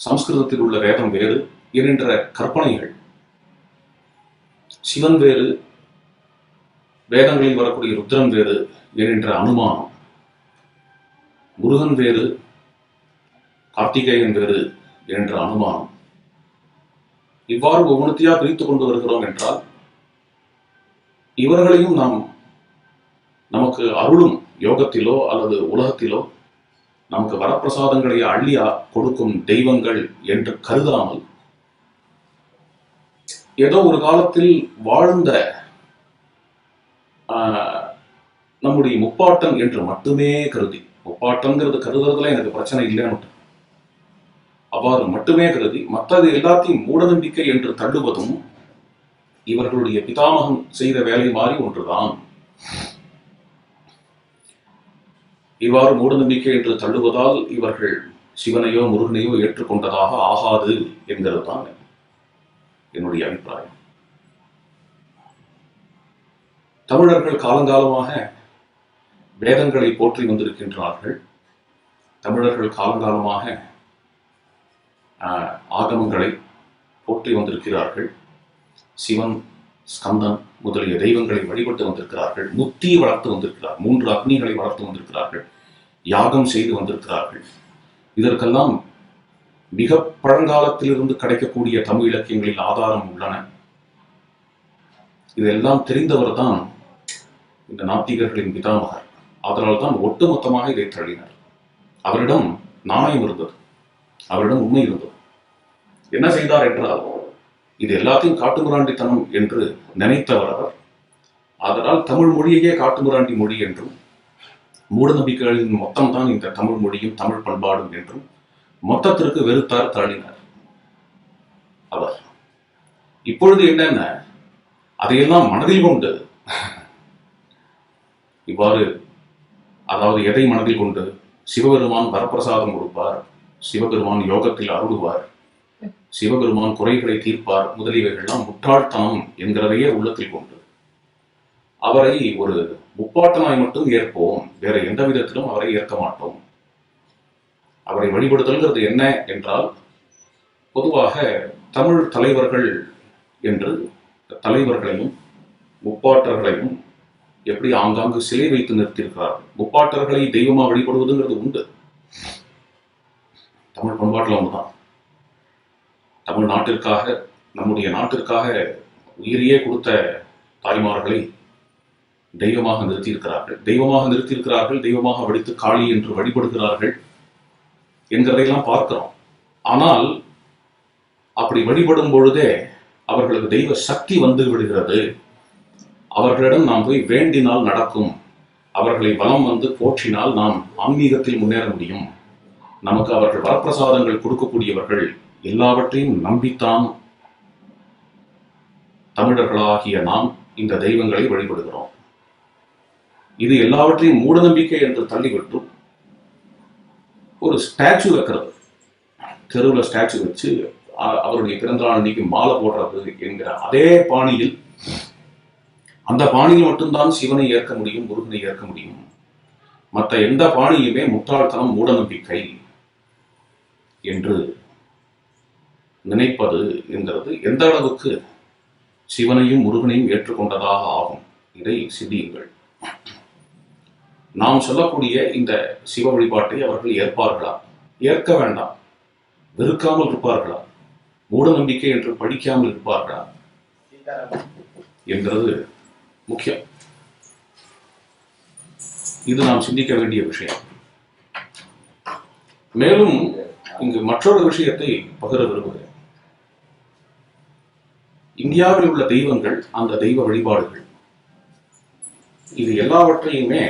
சம்ஸ்கிருதத்தில் உள்ள வேதம் வேறு என்கின்ற கற்பனைகள், சிவன் வேறு, வேதங்களில் வரக்கூடிய ருத்ரன் வேறு என்கின்ற அனுமானம், முருகன் வேறு, கார்த்திகேயன் வேறு என்ற அனுமானம், இவ்வாறு ஒவ்வொருத்தையா பிரித்துக் கொண்டு வருகிறோம் என்றால் இவர்களையும் நமக்கு அருளும் யோகத்திலோ அல்லது உலகத்திலோ நமக்கு வரப்பிரசாதங்களை அள்ளி கொடுக்கும் தெய்வங்கள் என்று கருதாமல் ஏதோ ஒரு காலத்தில் வாழ்ந்த நம்முடைய முப்பாட்டன் என்று மட்டுமே கருதி, முப்பாட்டன்கிறது கருதுறதுல எனக்கு பிரச்சனை இல்லைன்னு அவ்வாறு மட்டுமே கருதி மற்றது எல்லாத்தையும் மூடநம்பிக்கை என்று தள்ளுவதும் இவர்களுடைய பிதாமகன் செய்த வேலை மாறி ஒன்றுதான். இவ்வாறு மூடநம்பிக்கை என்று தள்ளுவதால் இவர்கள் சிவனையோ முருகனையோ ஏற்றுக்கொண்டதாக ஆகாது என்கிறது தான் என்னுடைய அபிப்பிராயம். தமிழர்கள் காலங்காலமாக வேதங்களை போற்றி வந்திருக்கின்றார்கள். தமிழர்கள் காலங்காலமாக ஆகமங்களை போற்றி வந்திருக்கிறார்கள். சிவன், ஸ்கந்தன் முதலிய தெய்வங்களை வழிபட்டு வந்திருக்கிறார்கள். முத்தி வளர்த்து வந்திருக்கிறார்கள். 3 அக்னிகளை வளர்த்து வந்திருக்கிறார்கள். யாகம் செய்து வந்திருக்கிறார்கள். இதற்கெல்லாம் மிக பழங்காலத்திலிருந்து கிடைக்கக்கூடிய தமிழ் இலக்கியங்களில் ஆதாரம் உள்ளன. இதெல்லாம் தெரிந்தவர் தான் இந்த நாத்திகர்களின் பிதாமகர். அதனால் தான் ஒட்டுமொத்தமாக இதை தள்ளினார். அவரிடம் நாணயம் இருந்தது, அவரிடம் உண்மை இருந்தது. என்ன செய்தார் என்றால், இது எல்லாத்தையும் காட்டுமிராண்டித்தனம் என்று நினைத்தவர் அவர். அதனால் தமிழ் மொழியையே காட்டுமிராண்டி மொழி என்றும், மூடநம்பிக்கைகளின் மொத்தம் தான் இந்த தமிழ் மொழியும் தமிழ் பண்பாடும் என்றும் மொத்தத்திற்கு வெறுத்தார், தள்ளினார் அவர். இப்பொழுது என்னென்ன, அதையெல்லாம் மனதில் கொண்டு இவ்வாறு, அதாவது எதை மனதில் கொண்டு, சிவபெருமான் வரப்பிரசாதம் கொடுப்பார், சிவபெருமான் யோகத்தில் அருளுவார், சிவபெருமான் குறைகளை தீர்ப்பார் முதலியவைகள்லாம் முட்டாள்தனம் என்கிறதையே உள்ளத்தில் கொண்டு அவரை ஒரு முப்பாட்டனாய் மட்டும் ஏற்போம், வேற எந்த விதத்திலும் அவரை ஏற்க மாட்டோம். அவரை வழிபடுதல்கிறது என்ன என்றால், பொதுவாக தமிழ் தலைவர்கள் என்று தலைவர்களையும் முப்பாட்டர்களையும் எப்படி ஆங்காங்கு சிலை வைத்து நிறுத்தியிருக்கிறார்கள். முப்பாட்டர்களை தெய்வமா வழிபடுவதுங்கிறது உண்டு, தமிழ் பண்பாட்டில் ஒன்றுதான். தமிழ் நாட்டிற்காக, நம்முடைய நாட்டிற்காக உயிரையே கொடுத்த தாய்மார்களை தெய்வமாக நிறுத்தியிருக்கிறார்கள். தெய்வமாக வடித்து காளி என்று வழிபடுகிறார்கள் என்கிறதையெல்லாம் பார்க்கிறோம். ஆனால் அப்படி வழிபடும் பொழுதே அவர்களுக்கு தெய்வ சக்தி வந்து விடுகிறது. அவர்களிடம் நாம் போய் வேண்டினால் நடக்கும், அவர்களை வலம் வந்து போற்றினால் நாம் ஆன்மீகத்தில் முன்னேற முடியும், நமக்கு அவர்கள் வரப்பிரசாதங்கள் கொடுக்கக்கூடியவர்கள், எல்லாவற்றையும் நம்பித்தான் தமிழர்களாகிய நாம் இந்த தெய்வங்களை வழிபடுகிறோம். இது எல்லாவற்றையும் மூடநம்பிக்கை என்று தள்ளிவிட்டு ஒரு ஸ்டாச்சு வைக்கிறது, தெருவில் ஸ்டாச்சு வச்சு அவருடைய பிறந்தநாள் அன்னைக்கு மாலை போடுறது என்கிற அதே பாணியில், அந்த பாணியில் மட்டும்தான் சிவனை ஏற்க முடியும், முருகனை ஏற்க முடியும். மற்ற எந்த பாணியுமே முட்டாள்தனம், மூடநம்பிக்கை என்று நினைப்பது என்கிறது எந்த அளவுக்கு சிவனையும் முருகனையும் ஏற்றுக்கொண்டதாக ஆகும். இதை சிந்தியுங்கள். நாம் சொல்லக்கூடிய இந்த சிவ வழிபாட்டை அவர்கள் ஏற்பார்களா? ஏற்க வேண்டாம். வெறுக்காமல் இருப்பார்களா? மூடநம்பிக்கை என்று படிக்காமல் இருப்பார்களா என்கிறது முக்கியம். இது நாம் சிந்திக்க வேண்டிய விஷயம். மேலும் இங்கு மற்றொரு விஷயத்தை பகிர விரும்புகிறேன். இந்தியாவில் உள்ள தெய்வங்கள், அந்த தெய்வ வழிபாடுகள், இது எல்லாவற்றையுமே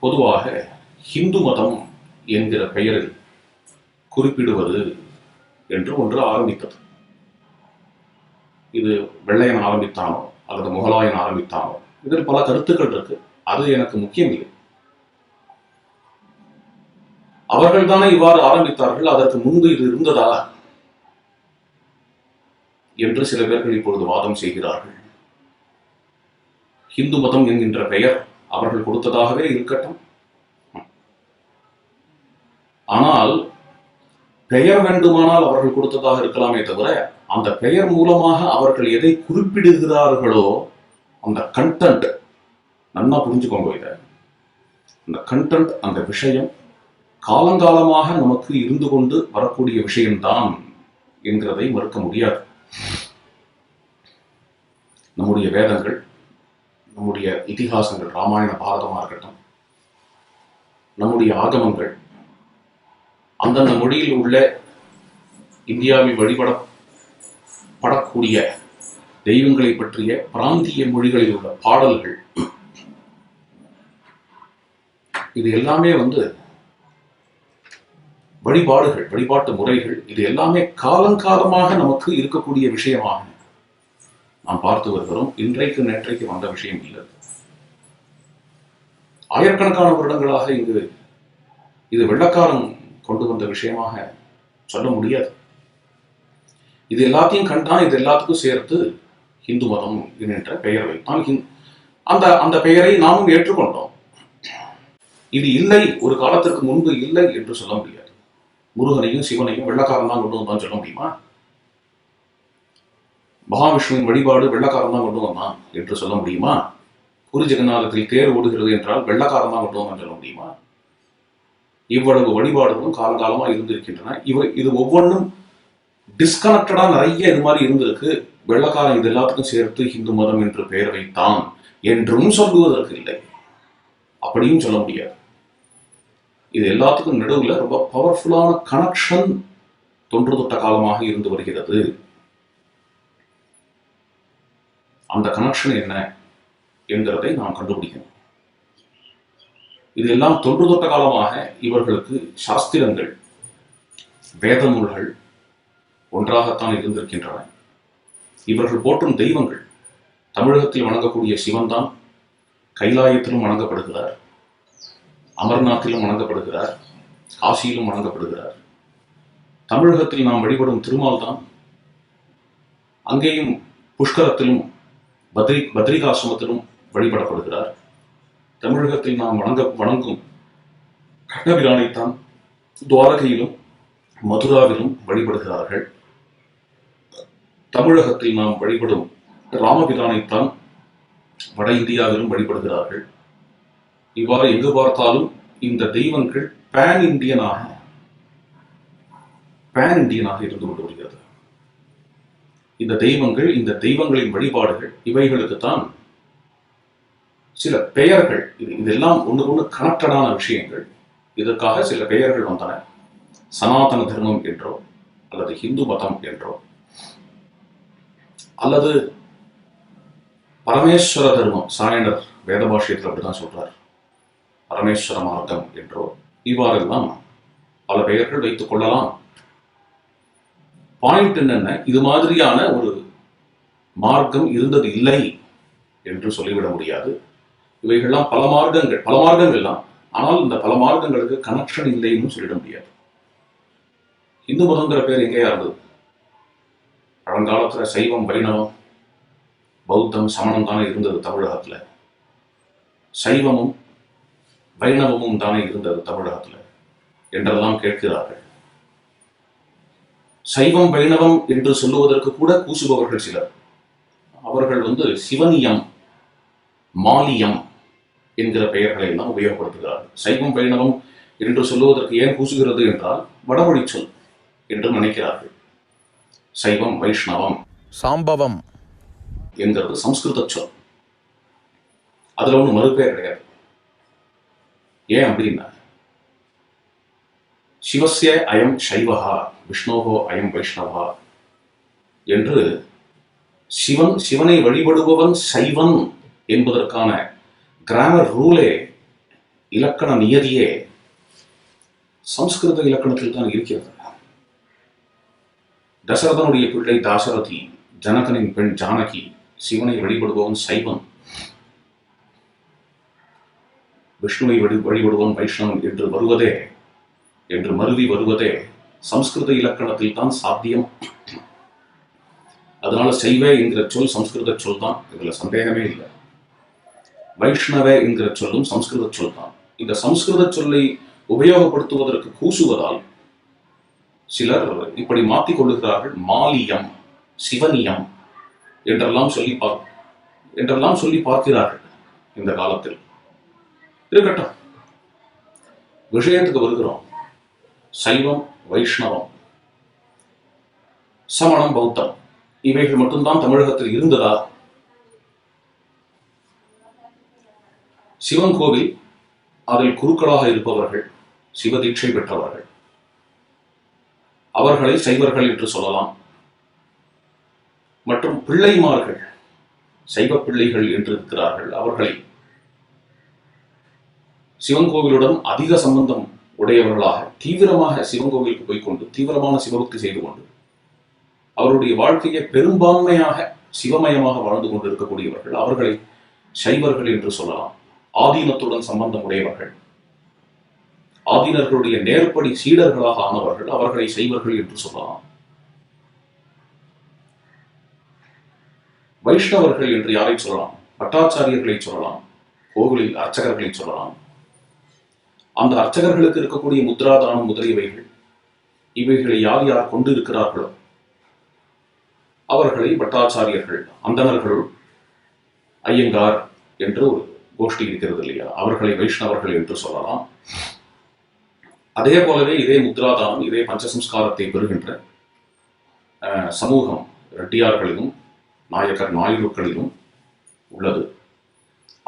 பொதுவாக ஹிந்து மதம் என்கிற பெயரில் குறிப்பிடுவது என்று ஒன்று ஆரம்பித்தது. இது வெள்ளையன் ஆரம்பித்தானோ அல்லது முகலாயன் ஆரம்பித்தானோ, இதில் பல கருத்துக்கள் இருக்கு. அது எனக்கு முக்கியம் இல்லை. அவர்கள் தானே இவ்வாறு ஆரம்பித்தார்கள், அதற்கு முன்பு இது இருந்ததா என்று சில பேர்கள் இப்பொழுது வாதம் செய்கிறார்கள். இந்து மதம் என்கின்ற பெயர் அவர்கள் கொடுத்ததாகவே இருக்கட்டும். ஆனால் பெயர் வேண்டுமானால் அவர்கள் கொடுத்ததாக இருக்கலாமே தவிர, அந்த பெயர் மூலமாக அவர்கள் எதை குறிப்பிடுகிறார்களோ அந்த கண்டென்ட் நல்லா புரிஞ்சுக்கோங்க. இதை அந்த கண்டென்ட், அந்த விஷயம் காலங்காலமாக நமக்கு இருந்து கொண்டு வரக்கூடிய விஷயம்தான் என்கிறதை மறுக்க முடியாது. நம்முடைய வேதங்கள், நம்முடைய இதிகாசங்கள், ராமாயண பாரதமாக இருக்கட்டும், நம்முடைய ஆகமங்கள், அந்தந்த மொழியில் உள்ள இந்தியாவில் வழிபடப்படக்கூடிய தெய்வங்களை பற்றிய பிராந்திய மொழிகளில் உள்ள பாடல்கள், இது எல்லாமே வழிபாடுகள், வழிபாட்டு முறைகள், இது எல்லாமே காலங்காலமாக நமக்கு இருக்கக்கூடிய விஷயமாக நாம் பார்த்து வருகிறோம். இன்றைக்கு நேற்றைக்கு வந்த விஷயம் இல்லை. ஆயிரக்கணக்கான வருடங்களாக இது வெள்ளக்காரன் கொண்டு வந்த விஷயமாக சொல்ல முடியாது. இது எல்லாத்தையும் கண்டான், இது எல்லாத்துக்கும் சேர்த்து இந்து மதம் என்ற பெயர் வைத்தான். அந்த பெயரை நாமும் ஏற்றுக்கொண்டோம். இது இல்லை, ஒரு காலத்திற்கு முன்பு இல்லை என்று சொல்ல முடியாது. முருகனையும் சிவனையும் வெள்ளக்காரன் தான் கொண்டு வந்தான் சொல்ல முடியுமா? மகாவிஷ்ணுவின் வழிபாடு வெள்ளக்காரன் தான் கொண்டு வந்தான் என்று சொல்ல முடியுமா? பூரி ஜெகநாதத்தில் தேர் ஓடுகிறது என்றால் வெள்ளக்காரன் தான் கொண்டு வந்தான் சொல்ல முடியுமா? இவ்வளவு வழிபாடுகளும் காலகாலமாக இருந்திருக்கின்றன. இது ஒவ்வொன்றும் டிஸ்கனெக்டடா நிறைய இது மாதிரி இருந்திருக்கு. வெள்ளக்காரன் இது எல்லாத்துக்கும் சேர்த்து இந்து மதம் என்று பெயர் வைத்தான் என்றும் சொல்லுவதற்கு இல்லை, அப்படியும் சொல்ல முடியாது. இது எல்லாத்துக்கும் நடுவில் ரொம்ப பவர்ஃபுல்லான கனெக்ஷன் தொன்று தொட்ட காலமாக இருந்து வருகிறது. அந்த கனெக்ஷன் என்ன என்கிறதை நாம் கண்டுபிடிக்கணும். இது எல்லாம் தொன்று தொட்ட காலமாக இவர்களுக்கு சாஸ்திரங்கள், வேத நூல்கள் ஒன்றாகத்தான் இருந்திருக்கின்றன. இவர்கள் போற்றும் தெய்வங்கள், தமிழகத்தில் வணங்கக்கூடிய சிவன் தான் கைலாயத்திலும் வணங்கப்படுகிறார், அமர்நாத்திலும் வணங்கப்படுகிறார், காசியிலும் வணங்கப்படுகிறார். தமிழகத்தில் நாம் வழிபடும் திருமால் தான் அங்கேயும் புஷ்கரத்திலும் பத்ரிகாசிரமத்திலும் வழிபடப்படுகிறார். தமிழகத்தில் நாம் வணங்கும் கண்ணபிரானைத்தான் துவாரகையிலும் மதுராவிலும் வழிபடுகிறார்கள். தமிழகத்தில் நாம் வழிபடும் ராமபிரானைத்தான் வட இந்தியாவிலும் வழிபடுகிறார்கள். இவ்வாறு எங்கு பார்த்தாலும் இந்த தெய்வங்கள் பேன் இண்டியனாக இருந்து கொண்டு வருகிறது. இந்த தெய்வங்கள், இந்த தெய்வங்களின் வழிபாடுகள், இவைகளுக்குத்தான் சில பெயர்கள். இதெல்லாம் ஒன்று கனெக்டடான விஷயங்கள். இதற்காக சில பெயர்கள் வந்தன. சனாதன தர்மம் என்றோ, அல்லது இந்து மதம் என்றோ, அல்லது பரமேஸ்வர தர்மம், சாயனர் வேத பாஷ்யத்தில் அப்படிதான் சொல்றார், பரமேஸ்வர மார்க்கம் என்றோ, இவ்வாறெல்லாம் பல பெயர்கள் வைத்துக் கொள்ளலாம். பாயிண்ட் என்னென்ன, இது மாதிரியான ஒரு மார்க்கம் இருந்தது இல்லை என்று சொல்லிவிட முடியாது. இவைகள்லாம் பல மார்க்கங்கள் தான். ஆனால் இந்த பல மார்க்கங்களுக்கு கனெக்ஷன் இல்லைன்னு சொல்லிட முடியாது. இந்து மதங்கிற பேர் எங்கேயா இருந்தது? பழங்காலத்துல சைவம், வைணவம், பௌத்தம், சமணம் தானே இருந்தது தமிழகத்துல. சைவமும் வைணவமும் தானே இருந்தது தமிழகத்துல என்றெல்லாம் கேட்கிறார்கள். சைவம் வைணவம் என்று சொல்லுவதற்கு கூட கூசுபவர்கள் சிலர். அவர்கள் சிவனியம், மாலியம் என்கிற பெயர்களை எல்லாம் உபயோகப்படுத்துகிறார்கள். சைவம் வைணவம் என்று சொல்லுவதற்கு ஏன் கூசுகிறது என்றால் வடமொழி சொல் என்று நினைக்கிறார்கள். சைவம், வைஷ்ணவம், சாம்பவம் என்கிறது சம்ஸ்கிருத சொல். அதுல ஒன்றும் மறுபெயர் கிடையாது. ஏன் அப்படின்னா, சிவஸ்ய அயம் சைவஹா, விஷ்ணோகோ அயம் வைஷ்ணவா என்று சிவனை வழிபடுபவன் சைவன் என்பதற்கான கிராமர் ரூலே, இலக்கண நியதியே சம்ஸ்கிருத இலக்கணத்தில் தான் இருக்கிறது. தசரதனுடைய பிள்ளை தாசரதி, ஜனகனின் பெண் ஜானகி, சிவனை வழிபடுபவன் சைவன், விஷ்ணுவை வழிபடுவன் வைஷ்ணவன் என்று வருவதே என்று மருவி வருவதே சம்ஸ்கிருத இலக்கணத்தில் தான் சாத்தியம். அதனால சைவ என்கிற சொல் சம்ஸ்கிருத சொல் தான், இதுல சந்தேகமே இல்லை. வைஷ்ணவ என்கிற சொல்லும் சம்ஸ்கிருத சொல் தான். இந்த சம்ஸ்கிருத சொல்லை உபயோகப்படுத்துவதற்கு கூசுவதால் சிலர் இப்படி மாற்றிக் கொள்ளுகிறார்கள். மாலியம், சிவனியம் என்றெல்லாம் சொல்லி பார்க்கிறார்கள் இந்த காலத்தில். இருக்கட்டும், விஷயத்துக்கு வருகிறோம். சைவம், வைஷ்ணவம், சமணம், பௌத்தம் இவைகள் மட்டும்தான் தமிழகத்தில் இருந்ததா? சிவன் கோவில், அதில் குருக்களாக இருப்பவர்கள் சிவதீட்சை பெற்றவர்கள், அவர்களை சைவர்கள் என்று சொல்லலாம். மற்றும் பிள்ளைமார்கள், சைவ பிள்ளைகள் என்று இருக்கிறார்கள், அவர்களை சிவன் கோவிலுடன் அதிக சம்பந்தம் உடையவர்களாக தீவிரமாக சிவன் கோவிலுக்கு போய்கொண்டு தீவிரமான சிவபக்தி செய்து கொண்டு அவருடைய வாழ்க்கையை பெரும்பான்மையாக சிவமயமாக வாழ்ந்து கொண்டு இருக்கக்கூடியவர்கள், அவர்களை சைவர்கள் என்று சொல்லலாம். ஆதீனத்துடன் சம்பந்தம் உடையவர்கள், ஆதீனர்களுடைய நேர்படி சீடர்களாக ஆனவர்கள், அவர்களை சைவர்கள் என்று சொல்லலாம். வைஷ்ணவர்கள் என்று யாரை சொல்லலாம்? பட்டாச்சாரியர்களை சொல்லலாம், கோவிலில் அர்ச்சகர்களை சொல்லலாம். அந்த அர்ச்சகர்களுக்கு இருக்கக்கூடிய முத்ராதானம் முதலியவைகள், இவைகளை யார் யார் கொண்டு இருக்கிறார்களோ அவர்களை பட்டாச்சாரியர்கள், அந்தணர்கள், ஐயங்கார் என்று ஒரு கோஷ்டி இருக்கிறது இல்லையா, அவர்களை வைஷ்ணவர்கள் என்று சொல்லலாம். அதே போலவே இதே முத்ராதானம், இதே பஞ்சசம்ஸ்காரத்தை பெறுகின்ற சமூகம் ரெட்டியார்களிலும் நாயக்கர் நாயுடுக்களிலும் உள்ளது.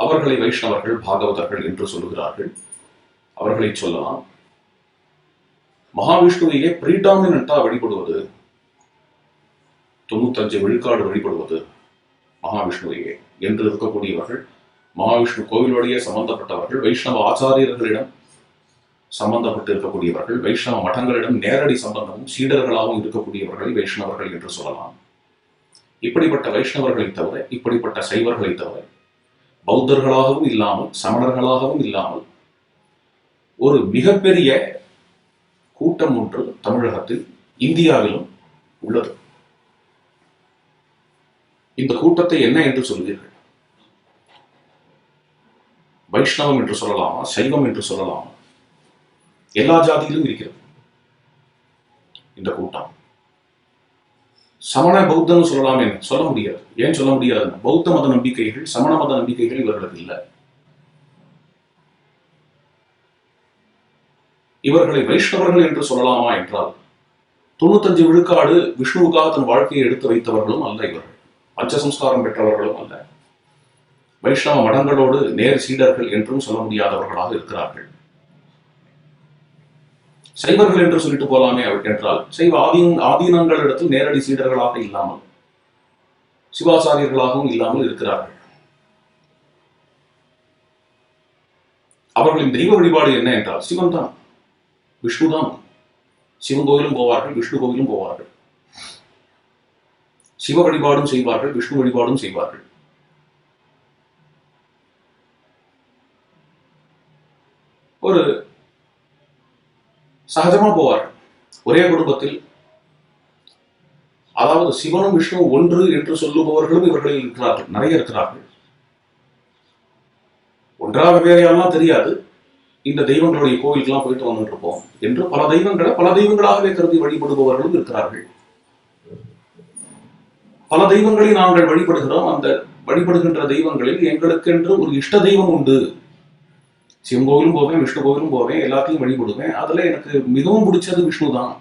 அவர்களை வைஷ்ணவர்கள், பாகவதர்கள் என்று சொல்லுகிறார்கள். அவர்களை சொல்லலாம். மகாவிஷ்ணுவையே பிரீடாமினண்டா வழிபடுவது, 95 விழுக்காடு வழிபடுவது மகாவிஷ்ணுவையே என்று இருக்கக்கூடியவர்கள், மகாவிஷ்ணு கோவிலோடையே சம்பந்தப்பட்டவர்கள், வைஷ்ணவ ஆச்சாரியர்களிடம் சம்பந்தப்பட்டு இருக்கக்கூடியவர்கள், வைஷ்ணவ மடங்களிடம் நேரடி சம்பந்தமும் சீடர்களாகவும் இருக்கக்கூடியவர்களை வைஷ்ணவர்கள் என்று சொல்லலாம். இப்படிப்பட்ட வைஷ்ணவர்களை தவிர, இப்படிப்பட்ட சைவர்களை தவிர, பௌத்தர்களாகவும் இல்லாமல் சமணர்களாகவும் இல்லாமல் ஒரு மிகப்பெரிய கூட்டம் ஒன்று தமிழகத்தில், இந்தியாவிலும் உள்ளது. இந்த கூட்டத்தை என்ன என்று சொல்வீர்கள்? வைஷ்ணவம் என்று சொல்லலாமா, சைவம் என்று சொல்லலாமா? எல்லா ஜாதியிலும் இருக்கிறது இந்த கூட்டம். சமண பௌத்தம் சொல்லலாமே, சொல்ல முடியாது. ஏன் சொல்ல முடியாது? பௌத்த மத நம்பிக்கைகள், சமண மத நம்பிக்கைகள் இவர்களுக்கு இல்லை. இவர்களை வைஷ்ணவர்கள் என்று சொல்லலாமா என்றால் 95 விழுக்காடு விஷ்ணுவுக்காக தன் வாழ்க்கையை எடுத்து வைத்தவர்களும் அல்ல இவர்கள். பஞ்சசம்ஸ்காரம் பெற்றவர்களும் அல்ல. வைஷ்ணவ மடங்களோடு நேர் சீடர்கள் என்றும் சொல்ல முடியாதவர்களாக இருக்கிறார்கள். சைவர்கள் என்று சொல்லிட்டு போலாமே என்றால், சைவ ஆதீனங்களிடத்தில் நேரடி சீடர்களாக இல்லாமல், சிவாச்சாரியர்களாகவும் இல்லாமல் இருக்கிறார்கள். அவர்களின் தெய்வ வழிபாடு என்ன என்றால் சிவன் தான், விஷ்ணு தான். சிவன் கோவிலும் போவார்கள், விஷ்ணு கோவிலும் போவார்கள். சிவ வழிபாடும் செய்வார்கள், விஷ்ணு வழிபாடும் செய்வார்கள். ஒரு சகஜமா போவார்கள். ஒரே குடும்பத்தில், அதாவது சிவனும் விஷ்ணுவும் ஒன்று என்று சொல்லுபவர்களும் இவர்களில் இருக்கிறார்கள், நிறைய இருக்கிறார்கள். ஒன்றாக வேறையெல்லாம் தெரியாது, இந்த தெய்வங்களுடைய கோவிலுக்கெல்லாம் போயிட்டு வந்துட்டு இருப்போம் என்று பல தெய்வங்களாகவே கருதி வழிபடுபவர்களும் இருக்கிறார்கள். பல தெய்வங்களை நாங்கள் வழிபடுகிறோம். அந்த வழிபடுகின்ற தெய்வங்களில் எங்களுக்கென்று ஒரு இஷ்ட தெய்வம் உண்டு. சிவன் கோவிலும் போவேன், விஷ்ணு கோவிலும் போவேன், எல்லாத்தையும் வழிபடுவேன். அதுல எனக்கு மிகவும் பிடிச்சது விஷ்ணு தான்,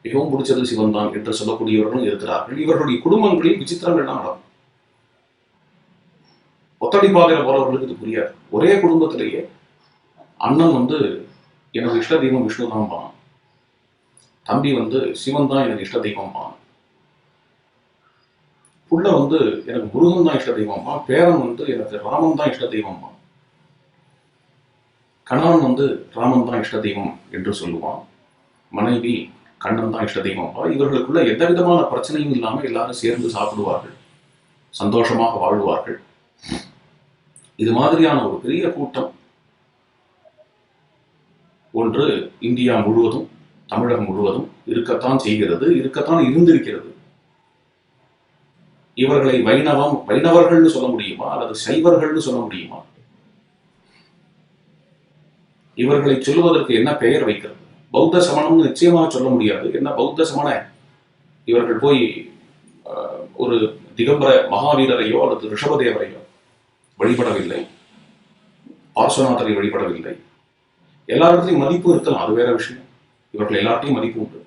மிகவும் பிடிச்சது சிவன் தான் என்று சொல்லக்கூடியவர்களும் இருக்கிறார்கள். இவர்களுடைய குடும்பங்களில் விசித்திரங்கள்லாம் நடக்கும். ஒத்தடி பாதையில போறவர்களுக்கு இது புரியாது. ஒரே குடும்பத்திலேயே அண்ணன் எனக்கு இஷ்ட தெய்வம் விஷ்ணு தான் பான், தம்பி சிவன் தான் எனக்கு இஷ்ட தெய்வம் பான், புள்ள எனக்கு முருகன் தான் இஷ்ட தெய்வம் பான், பேரன் எனக்கு ராமன் தான் இஷ்ட தெய்வம் பான், கணவன் ராமன் தான் இஷ்ட தெய்வம் என்று சொல்லுவான், மனைவி கண்ணன் தான் இஷ்ட தெய்வம் பா. இவர்களுக்குள்ள எந்த விதமான பிரச்சனையும் இல்லாமல் எல்லாரும் சேர்ந்து சாப்பிடுவார்கள், சந்தோஷமாக வாழ்வார்கள். இது மாதிரியான ஒரு பெரிய கூட்டம் ஒன்று இந்தியா முழுவதும், தமிழகம் முழுவதும் இருக்கத்தான் செய்கிறது, இருக்கத்தான் இருந்திருக்கிறது. இவர்களை வைணவர்கள்னு சொல்ல முடியுமா அல்லது சைவர்கள்னு சொல்ல முடியுமா? இவர்களை சொல்லுவதற்கு என்ன பெயர் வைக்கிறது? பௌத்த சமணம்னு நிச்சயமாக சொல்ல முடியாது. என்ன பௌத்த சமண இவர்கள் போய் ஒரு திகம்பர மகாவீரரையோ அல்லது ரிஷபதேவரையோ வழிபடவில்லை, பார்ஸ்வநாதரை வழிபடவில்லை. எல்லாருக்கும் மதிப்பு இருக்கலாம், அது வேற விஷயம். இவர்கள் எல்லாத்தையும் மதிப்பு உண்டு.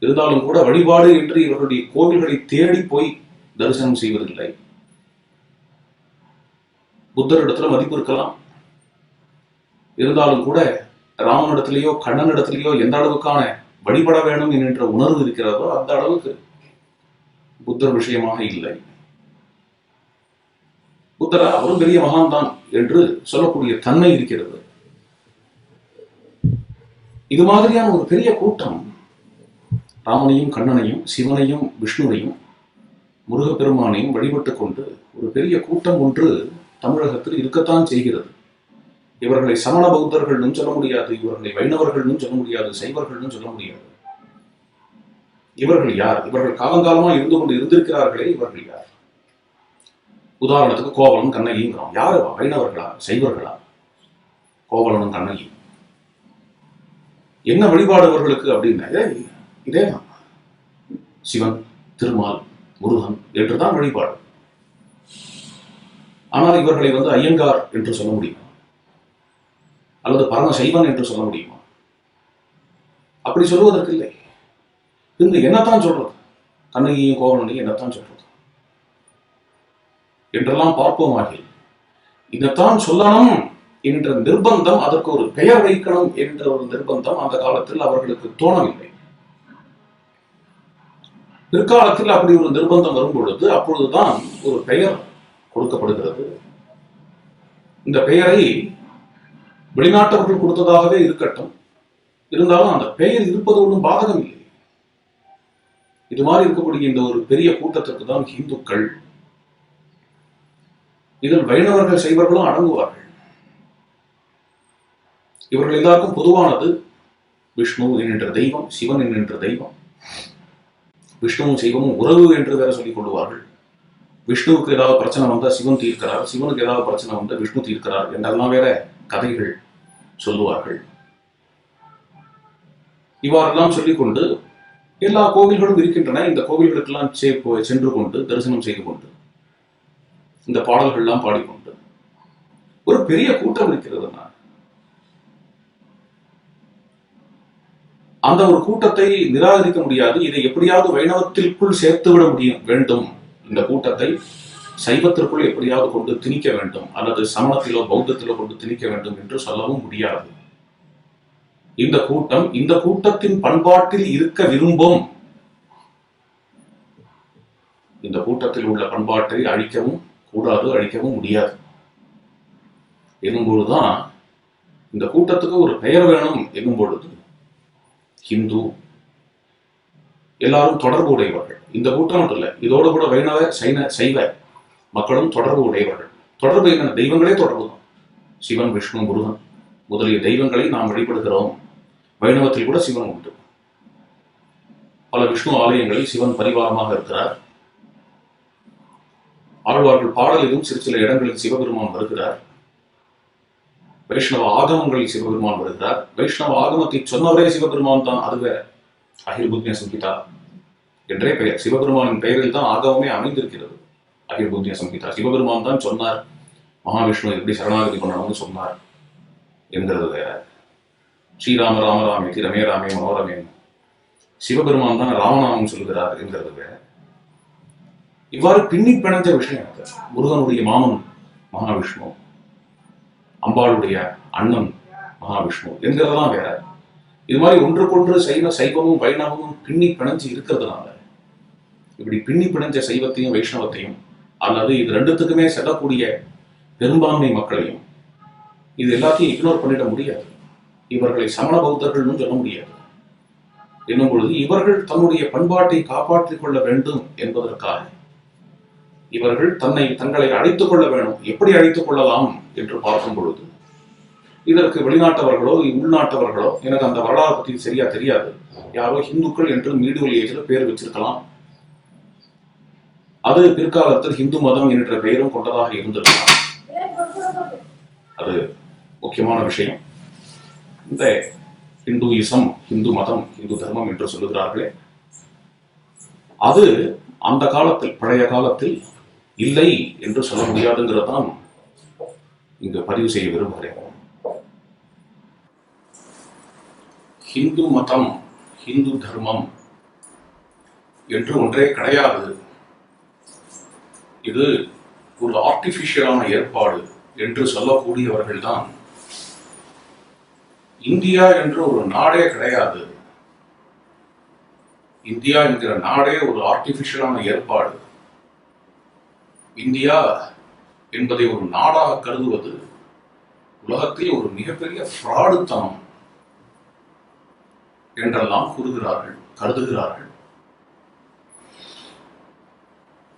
இருந்தாலும் கூட வழிபாடு என்று இவர்களுடைய கோவில்களை தேடி போய் தரிசனம் செய்வதில்லை. புத்தரிடத்துல மதிப்பு இருக்கலாம், இருந்தாலும் கூட ராமனிடத்திலேயோ கண்ணனிடத்திலேயோ எந்த அளவுக்கான வழிபட வேண்டும் என்கின்ற உணர்வு இருக்கிறதோ அந்த அளவுக்கு புத்தர் விஷயமாக இல்லை. புத்தரா அவரும் பெரிய மகான் தான் என்று சொல்லக்கூடிய தன்மை இருக்கிறது. இது மாதிரியான ஒரு பெரிய கூட்டம் ராமனையும் கண்ணனையும் சிவனையும் விஷ்ணுவையும் முருகப்பெருமானையும் வழிபட்டுக் கொண்டு ஒரு பெரிய கூட்டம் ஒன்று தமிழகத்தில் இருக்கத்தான் செய்கிறது. இவர்களை சமண பௌத்தர்கள்னு சொல்ல முடியாது, இவர்களை வைணவர்கள்னு சொல்ல முடியாது, சைவர்கள்னு சொல்ல முடியாது. இவர்கள் யார்? இவர்கள் காலங்காலமா இருந்து கொண்டு இருந்திருக்கிறார்களே, இவர்கள் யார்? உதாரணத்துக்கு கோவலன் கண்ணகிங்கிறோம். யாரு? வைணவர்களா சைவர்களா? கோவலனும் கண்ணகி என்ன வழிபாடு இவர்களுக்கு அப்படின்னா இதேதான். சிவன், திருமால், முருகன் என்றுதான் வழிபாடு. ஆனால் இவர்களை ஐயங்கார் என்று சொல்ல முடியுமா அல்லது பரமசைவன் என்று சொல்ல முடியுமா? அப்படி சொல்வதற்கு இல்லை. இந்த என்னத்தான் சொல்றது? கண்ணகியும் கோவலனையும் என்னத்தான் சொல்றது என்றெல்லாம் பார்ப்போமாகி, இதைத்தான் சொல்லணும் என்ற நிர்பந்தம், அதற்கு ஒரு பெயர் வைக்கணும் என்ற ஒரு நிர்பந்தம் அந்த காலத்தில் அவர்களுக்கு தோணவில்லை. பிற்காலத்தில் அப்படி ஒரு நிர்பந்தம் வரும் பொழுது அப்பொழுதுதான் ஒரு பெயர் கொடுக்கப்படுகிறது. இந்த பெயரை வெளிநாட்டவர்கள் கொடுத்ததாகவே இருக்கட்டும், இருந்தாலும் அந்த பெயர் இருப்பது ஒன்றும் பாதகம் இல்லை. இது மாதிரி இருக்கக்கூடிய இந்த ஒரு பெரிய கூட்டத்திற்கு தான் இந்துக்கள், இதில் வைணவர்கள் சைவர்களும் அடங்குவார்கள். இவர்கள் எல்லாருக்கும் பொதுவானது விஷ்ணு என்கின்ற தெய்வம், சிவன் என்கின்ற தெய்வம். விஷ்ணுவும் சிவமும் உறவு என்று வேற சொல்லிக் கொள்வார்கள். விஷ்ணுவுக்கு ஏதாவது பிரச்சனை வந்தா சிவன் தீர்க்கிறார், சிவனுக்கு ஏதாவது பிரச்சனை வந்தா விஷ்ணு தீர்க்கிறார் என்றெல்லாம் வேற கதைகள் சொல்லுவார்கள். இவ்வாறெல்லாம் சொல்லிக்கொண்டு எல்லா கோவில்களும் இருக்கின்றன. இந்த கோவில்களுக்கெல்லாம் சென்று கொண்டு தரிசனம் செய்து கொண்டு இந்த பாடல்கள்லாம் பாடிக்கொண்டு ஒரு பெரிய கூட்டம் இருக்கிறதுனா அந்த ஒரு கூட்டத்தை நிராகரிக்க முடியாது. இதை எப்படியாவது வைணவத்திற்குள் சேர்த்து விட வேண்டும். இந்த கூட்டத்தை சைவத்திற்குள் எப்படியாவது கொண்டு திணிக்க வேண்டும் அல்லது சமணத்திலோ பௌத்தத்திலோ கொண்டு திணிக்க வேண்டும் என்று சொல்லவும் முடியாது. இந்த கூட்டத்தின் பண்பாட்டில் இருக்க விரும்பும். இந்த கூட்டத்தில் உள்ள பண்பாட்டை அழிக்கவும் கூடாது, அழிக்கவும் முடியாது. எனும்பொழுதுதான் இந்த கூட்டத்துக்கு ஒரு பெயர் வேணும் என்னும் பொழுது ஹிந்து எல்லாரும் தொடர்பு உடையவர்கள். இந்த கூட்டம் மட்டும் இல்லை, இதோடு கூட வைணவ சைவ மக்களும் தொடர்பு உடையவர்கள். தொடர்பு என்ன? தெய்வங்களே தொடர்பு தான். சிவன், விஷ்ணு, முருகன் முதலிய தெய்வங்களை நாம் வழிபடுகிறோம். வைணவத்தில் கூட சிவன் உண்டு. பல விஷ்ணு ஆலயங்களில் சிவன் பரிவாரமாக இருக்கிறார். ஆழ்வார்கள் பாடலிலும் சில இடங்களில் சிவபெருமான் வருகிறார். வைஷ்ணவ ஆகமங்களில் சிவபெருமான் வருகிறார். வைஷ்ணவ ஆகமத்தை சொன்னவரே சிவபெருமான் தான். அது வேற. அகிர்புத்ய சம்ஹிதா என்றே பெயர். சிவபெருமானின் பெயரில் தான் ஆகமமே அமைந்திருக்கிறது. அகிர்புத்ய சம்ஹிதா. சிவபெருமான் தான் சொன்னார் மகாவிஷ்ணு எப்படி சரணாகதி பண்ணணும்னு சொன்னார் என்கிறது வேற. ஸ்ரீராம ராம ராமே ரமே ராமே மனோரமே. சிவபெருமான் தான் ராமநாமம் சொல்கிறார் என்கிறது வேற. இவ்வாறு பின்னி பிணைஞ்ச விஷயம். முருகனுடைய மாமன் மகாவிஷ்ணு, அம்பாளுடைய அண்ணன் மகாவிஷ்ணு என்கிறதெல்லாம் வேற. இது மாதிரி ஒன்றுக்கொன்று சைவமும் வைணவமும் பின்னி பிணைஞ்சு இருக்கிறதுனால இப்படி பின்னி பிணைஞ்ச சைவத்தையும் வைஷ்ணவத்தையும் அல்லது இது ரெண்டுத்துக்குமே செல்லக்கூடிய பெரும்பான்மை மக்களையும் இது எல்லாத்தையும் இக்னோர் பண்ணிட முடியாது. இவர்களை சமண பௌத்தர்கள்னு சொல்ல முடியாது. என்னும் பொழுது இவர்கள் தன்னுடைய பண்பாட்டை காப்பாற்றிக் கொள்ள வேண்டும் என்பதற்காக இவர்கள் தங்களை அழைத்துக் கொள்ள வேண்டும். எப்படி அழைத்துக் கொள்ளலாம் என்று பார்க்கும் பொழுது இதற்கு வெளிநாட்டவர்களோ உள்நாட்டவர்களோ, எனக்கு அந்த வரலாறு பற்றி சரியா தெரியாது, யாரோ இந்துக்கள் என்று மீடியல் ஏஜ்ல பேர் வச்சிருக்கலாம். அது பிற்காலத்தில் இந்து மதம் என்ற பெயரும் கொண்டதாக இருந்திருக்கலாம். அது முக்கியமான விஷயம். இந்த ஹிந்துயிசம், இந்து மதம், இந்து தர்மம் என்று சொல்லுகிறார்களே, அது அந்த காலத்தில், பழைய காலத்தில் இல்லை என்று சொல்ல முடியாதுங்கிறதான் இங்கு பதிவு செய்ய விரும்புகிறேன். ஹிந்து மதம், ஹிந்து தர்மம் என்று ஒன்றே கிடையாது. இது ஒரு ஆர்டிபிஷியலான ஏற்பாடு என்று சொல்லக்கூடியவர்கள் தான். இந்தியா என்று ஒரு நாடே கிடையாது. இந்தியா என்கிற நாடே ஒரு ஆர்டிபிஷியலான ஏற்பாடு. இந்தியா என்பதை ஒரு நாடாக கருதுவது உலகத்தில் ஒரு மிகப்பெரிய ஃப்ராடுத்தனம் என்றெல்லாம் கூறுகிறார்கள், கருதுகிறார்கள்.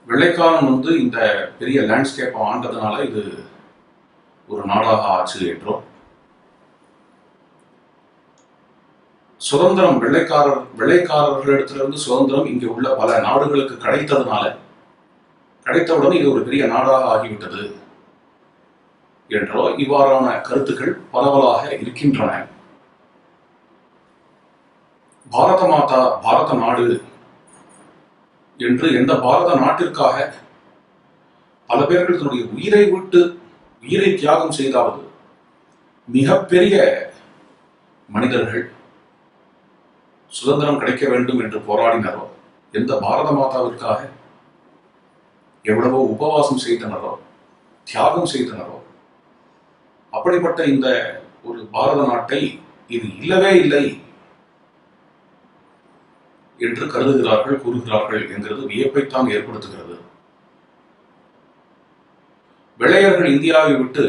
வெள்ளைக்காரன் இந்த பெரிய லேண்ட்ஸ்கேப் ஆண்டதுனால இது ஒரு நாடாக ஆச்சு என்றோ, சுதந்திரம் வெள்ளைக்காரர்களிடத்திலிருந்து சுதந்திரம் இங்கே உள்ள பல நாடுகளுக்கு கிடைத்தவுடன் இது ஒரு பெரிய நாடாக ஆகிவிட்டது என்றோ இவ்வாறான கருத்துக்கள் பரவலாக இருக்கின்றன. பாரத மாதா, பாரத நாடு என்று எந்த பாரத நாட்டிற்காக பல பேர்கள் தன்னுடைய உயிரை விட்டு உயிரை தியாகம் செய்தாவது மிகப்பெரிய மனிதர்கள் சுதந்திரம் கிடைக்க வேண்டும் என்று போராடினரோ, எந்த பாரத மாதாவிற்காக எவ்வளவோ உபவாசம் செய்தனரோ, தியாகம் செய்தனரோ, அப்படிப்பட்ட இந்த ஒரு பாரத நாட்டை இது இல்லவே இல்லை என்று கருதுகிறார்கள், கூறுகிறார்கள் என்கிறது வியப்பைத்தான் ஏற்படுத்துகிறது. வெள்ளையர்கள் இந்தியாவை விட்டு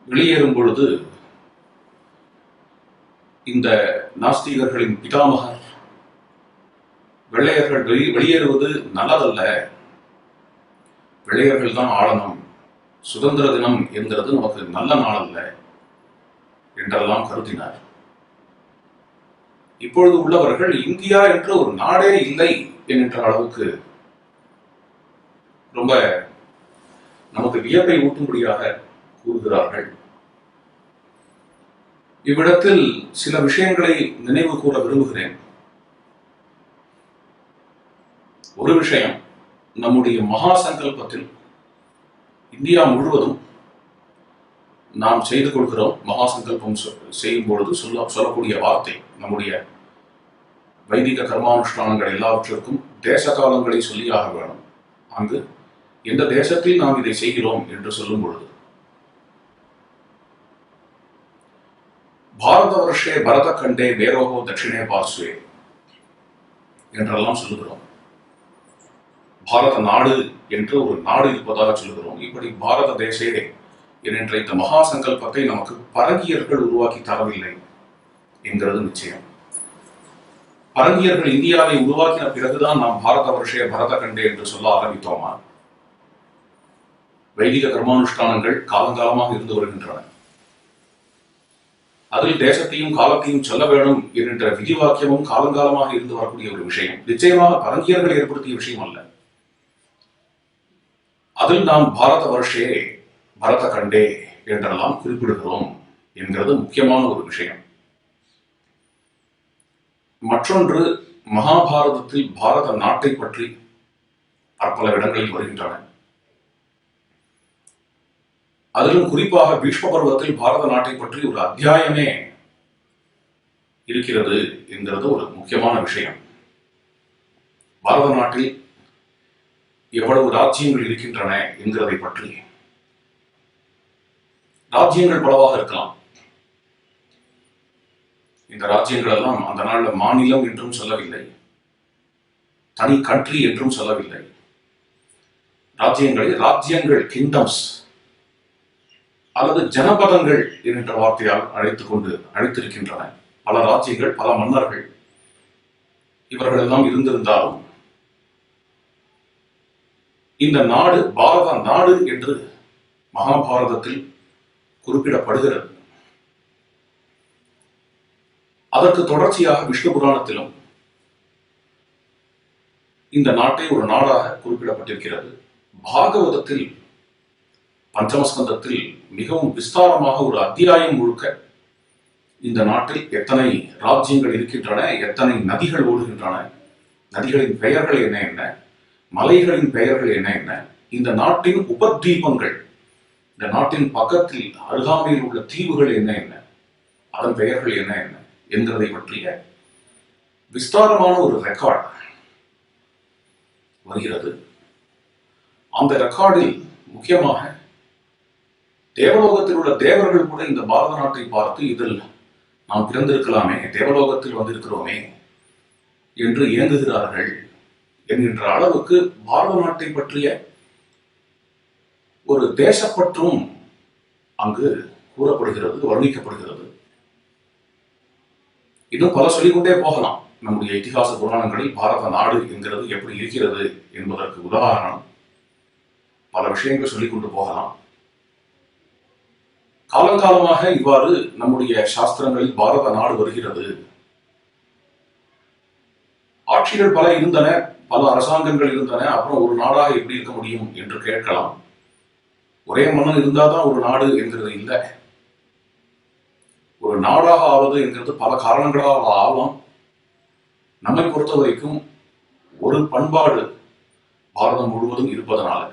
வெளியேறும் பொழுது இந்த நாஸ்திகர்களின் பிதாமகர் வெள்ளையர்கள் வெளியேறுவது நல்லதல்ல, வெள்ளையர்கள் தான் ஆளணும், சுதந்திர தினம் என்கிறது நமக்கு நல்ல நாள் அல்ல என்றெல்லாம் கருதினார். இப்பொழுது உள்ளவர்கள் இந்தியா என்று ஒரு நாடே இல்லை என்கின்ற அளவுக்கு ரொம்ப நமக்கு வியப்பை ஊட்டும்படியாக கூறுகிறார்கள். இவ்விடத்தில் சில விஷயங்களை நினைவு கூற விரும்புகிறேன். ஒரு விஷயம், நம்முடைய மகா சங்கல்பத்தில் இந்தியா முழுவதும் நாம் செய்து கொள்கிறோம். மகா சங்கல்பம் செய்யும் பொழுது சொல்லக்கூடிய வார்த்தை, நம்முடைய வைதிக கர்மானுஷ்டானங்கள் எல்லாவற்றிற்கும் தேச காலங்களை சொல்லியாக வேணும். அங்கு எந்த தேசத்தில் நாம் இதை செய்கிறோம் என்று சொல்லும் பொழுது பாரத வருஷே பரத கண்டே வேரோகோ தட்சிணே பார்ஸ்வே என்றெல்லாம் சொல்லுகிறோம். பாரத நாடு என்று ஒரு நாடு இருப்பதாக சொல்லுகிறோம். இப்படி பாரத தேசே என்கின்ற இந்த மகா சங்கல்பத்தை நமக்கு பரங்கியர்கள் உருவாக்கி தரவில்லை என்கிறது நிச்சயம். பரங்கியர்கள் இந்தியாவை உருவாக்கின பிறகுதான் நாம் பாரத வருஷே பரத கண்டே என்று சொல்ல ஆரம்பித்தோமா? வைதிக கர்மானுஷ்டானங்கள் காலங்காலமாக இருந்து வருகின்றன. அதில் தேசத்தையும் காலத்தையும் சொல்ல வேண்டும் என்கின்ற விதிவாக்கியமும் காலங்காலமாக இருந்து வரக்கூடிய ஒரு விஷயம். நிச்சயமாக பரங்கியர்கள் ஏற்படுத்திய விஷயம் அல்ல. அதில் நாம் பாரத வருஷே பரத கண்டே என்றெல்லாம் குறிப்பிடுகிறோம் என்கிறது முக்கியமான ஒரு விஷயம். மற்றொன்று, மகாபாரதத்தில் பாரத நாட்டை பற்றி பற்பல இடங்களில் வருகின்றன. அதிலும் குறிப்பாக பீஷ்ம பருவத்தில் பாரத நாட்டை பற்றி ஒரு அத்தியாயமே இருக்கிறது என்கிறது ஒரு முக்கியமான விஷயம். பாரத நாட்டில் எவ்வளவு ராஜ்யங்கள் இருக்கின்றன என்கிறதை பற்றி. ராஜ்யங்கள் பலவாக இருக்கலாம். இந்த ராஜ்யங்கள் எல்லாம் அந்த நாளில் மாநிலம் என்றும் சொல்லவில்லை, தனி கண்ட்ரி என்றும் சொல்லவில்லை. ராஜ்யங்கள் கிங்டம்ஸ் அல்லது ஜனபதங்கள் என்கின்ற வார்த்தையால் அழைத்திருக்கின்றன. பல ராஜ்யங்கள், பல மன்னர்கள் இவர்கள் எல்லாம் இருந்திருந்தாலும் இந்த நாடு பாரத நாடு என்று மகாபாரதத்தில் குறிப்பிடப்படுகிறது. அதற்கு தொடர்ச்சியாக விஷ்ணு புராணத்திலும் இந்த நாட்டை ஒரு நாடாக குறிப்பிடப்பட்டிருக்கிறது. பாகவதத்தில் பஞ்சமஸ்கந்தத்தில் மிகவும் விஸ்தாரமாக ஒரு அத்தியாயம் முழுக்க இந்த நாட்டில் எத்தனை ராஜ்யங்கள் இருக்கின்றன, எத்தனை நதிகள் ஓடுகின்றன, நதிகளின் பெயர்கள் என்ன என்ன, மலைகளின் பெயர்கள் என்ன என்ன, இந்த நாட்டின் உபதீபங்கள், இந்த நாட்டின் பக்கத்தில் அருகாமையில் உள்ள தீவுகள் என்ன என்ன, அதன் பெயர்கள் என்ன என்ன என்கிறதை பற்றிய விஸ்தாரமான ஒரு ரெக்கார்ட் வருகிறது. அந்த ரெக்கார்டில் முக்கியமாக தேவலோகத்தில் உள்ள தேவர்கள் கூட இந்த பாரத நாட்டை பார்த்து இதில் நாம் பிறந்திருக்கலாமே, தேவலோகத்தில் வந்திருக்கிறோமே என்று இயங்குகிறார்கள் என்கின்ற அளவுக்கு பாரத நாட்டை பற்றிய ஒரு தேசப்பற்றும் அங்கு கூறப்படுகிறது, வர்ணிக்கப்படுகிறது. இன்னும் பல சொல்லிக்கொண்டே போகலாம். நம்முடைய இதிகாச புராணங்களில் பாரத நாடு என்கிறது எப்படி இருக்கிறது என்பதற்கு உதாரணம் பல விஷயங்கள் சொல்லிக் கொண்டு போகலாம். காலங்காலமாக இவ்வாறு நம்முடைய சாஸ்திரங்களில் பாரத நாடு வருகிறது. ஆட்சிகள் பல இருந்தன, பல அரசாங்கங்கள் இருந்தன, அப்புறம் ஒரு நாடாக எப்படி இருக்க முடியும் என்று கேட்கலாம். ஒரே மன்னன் இருந்தாதான் ஒரு நாடு என்கிறது இல்லை. ஒரு நாடாக ஆவது என்கிறது பல காரணங்களால் ஆகலாம். நம்மை பொறுத்த வரைக்கும் ஒரு பண்பாடு பாரதம் முழுவதும் இருப்பதனால,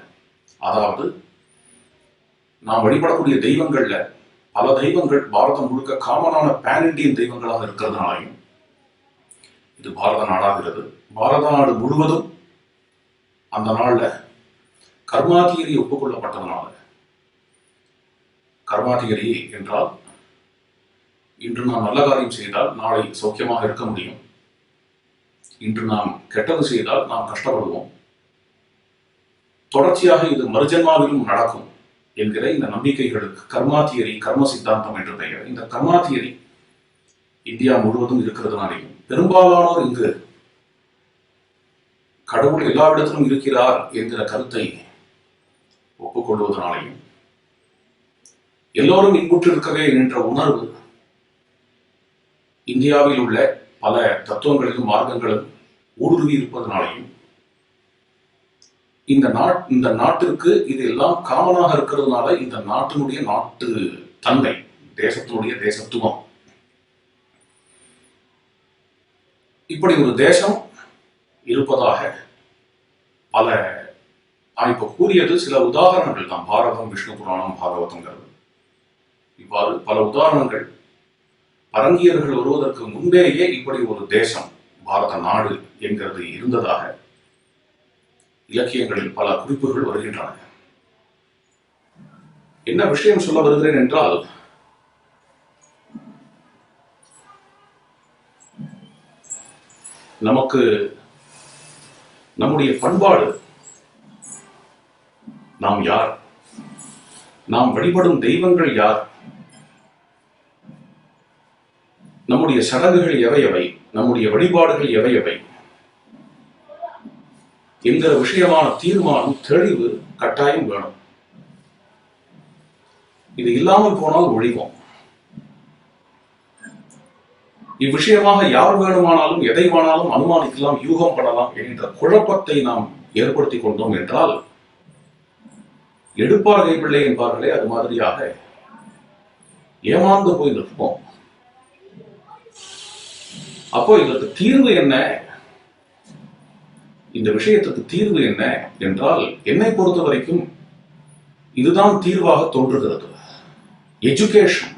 அதாவது நாம் வழிபடக்கூடிய தெய்வங்கள்ல பல தெய்வங்கள் பாரதம் முழுக்க காமனான பேன் இண்டியன் தெய்வங்களாக இருக்கிறதுனாலையும் இது பாரத நாடாகிறது. பாரத நாடு முழுவதும் அந்த நாள்ல கர்மா தியரி ஒப்புக்கொள்ளப்பட்டதனால, கர்மா தியரி என்றால் இன்று நாம் நல்ல காரியம் செய்தால் நாளை சௌக்கியமாக இருக்க முடியும், இன்று நாம் கெட்டது செய்தால் நாம் கஷ்டப்படுவோம், தொடர்ச்சியாக இது மறுஜன்மாவிலும் நடக்கும் என்கிற இந்த நம்பிக்கைகளுக்கு கர்மா தியரி, கர்ம சித்தாந்தம் என்று பெயர். இந்த கர்மா தியரி இந்தியா முழுவதும் இருக்கிறதுனாலையும், பெரும்பாலானோர் இங்கு கடவுள் எல்லாவிடத்திலும் இருக்கிறார் என்கிற கருத்தை ஒப்புக்கொள்வதனாலையும், எல்லோரும் இன்புற்றிருக்கவே என்ற உணர்வு இந்தியாவில் உள்ள பல தத்துவங்களிலும் மார்க்கங்களும் ஊடுருவி இருப்பதனாலையும், இந்த நாட்டிற்கு இது எல்லாம் காமனாக இருக்கிறதுனால இந்த நாட்டினுடைய நாட்டு தன்மை, தேசத்தினுடைய தேசத்துவம், இப்படி ஒரு தேசம் இருப்பதாக பல இப்ப கூறியது சில உதாரணங்கள் தான். பாரதம், விஷ்ணு புராணம், பாகவதங்கிறது இவ்வாறு பல உதாரணங்கள். பரங்கியர்கள் வருவதற்கு முன்பேயே இப்படி ஒரு தேசம், பாரத நாடு என்கிறது இருந்ததாக இலக்கியங்களில் பல குறிப்புகள் வருகின்றன. என்ன விஷயம் சொல்ல வருகிறேன் என்றால், நமக்கு நம்முடைய பண்பாடு, நாம் யார், நாம் வழிபடும் தெய்வங்கள் யார், நம்முடைய சடங்குகள் எவை எவை, நம்முடைய வழிபாடுகள் எவை எவை என்கிற விஷயமான தீர்மானம், தெளிவு கட்டாயம் வேணும். இது இல்லாமல் போனால் ஒழிவோம். இவ்விஷயமாக யார் வேணுமானாலும் எதை வேணாலும் அனுமானிக்கலாம், யூகம் பண்ணலாம் என்ற குழப்பத்தை நாம் ஏற்படுத்தி கொண்டோம் என்றால், எடுப்பார் கைப்பிள்ளை என்பார்களே, அது மாதிரியாக ஏமாந்து போய் நிற்போம். அப்போ இதற்கு தீர்வு என்ன, இந்த விஷயத்துக்கு தீர்வு என்ன என்றால், என்னை பொறுத்த வரைக்கும் இதுதான் தீர்வாக தோன்றுகிறது. எஜுகேஷன்.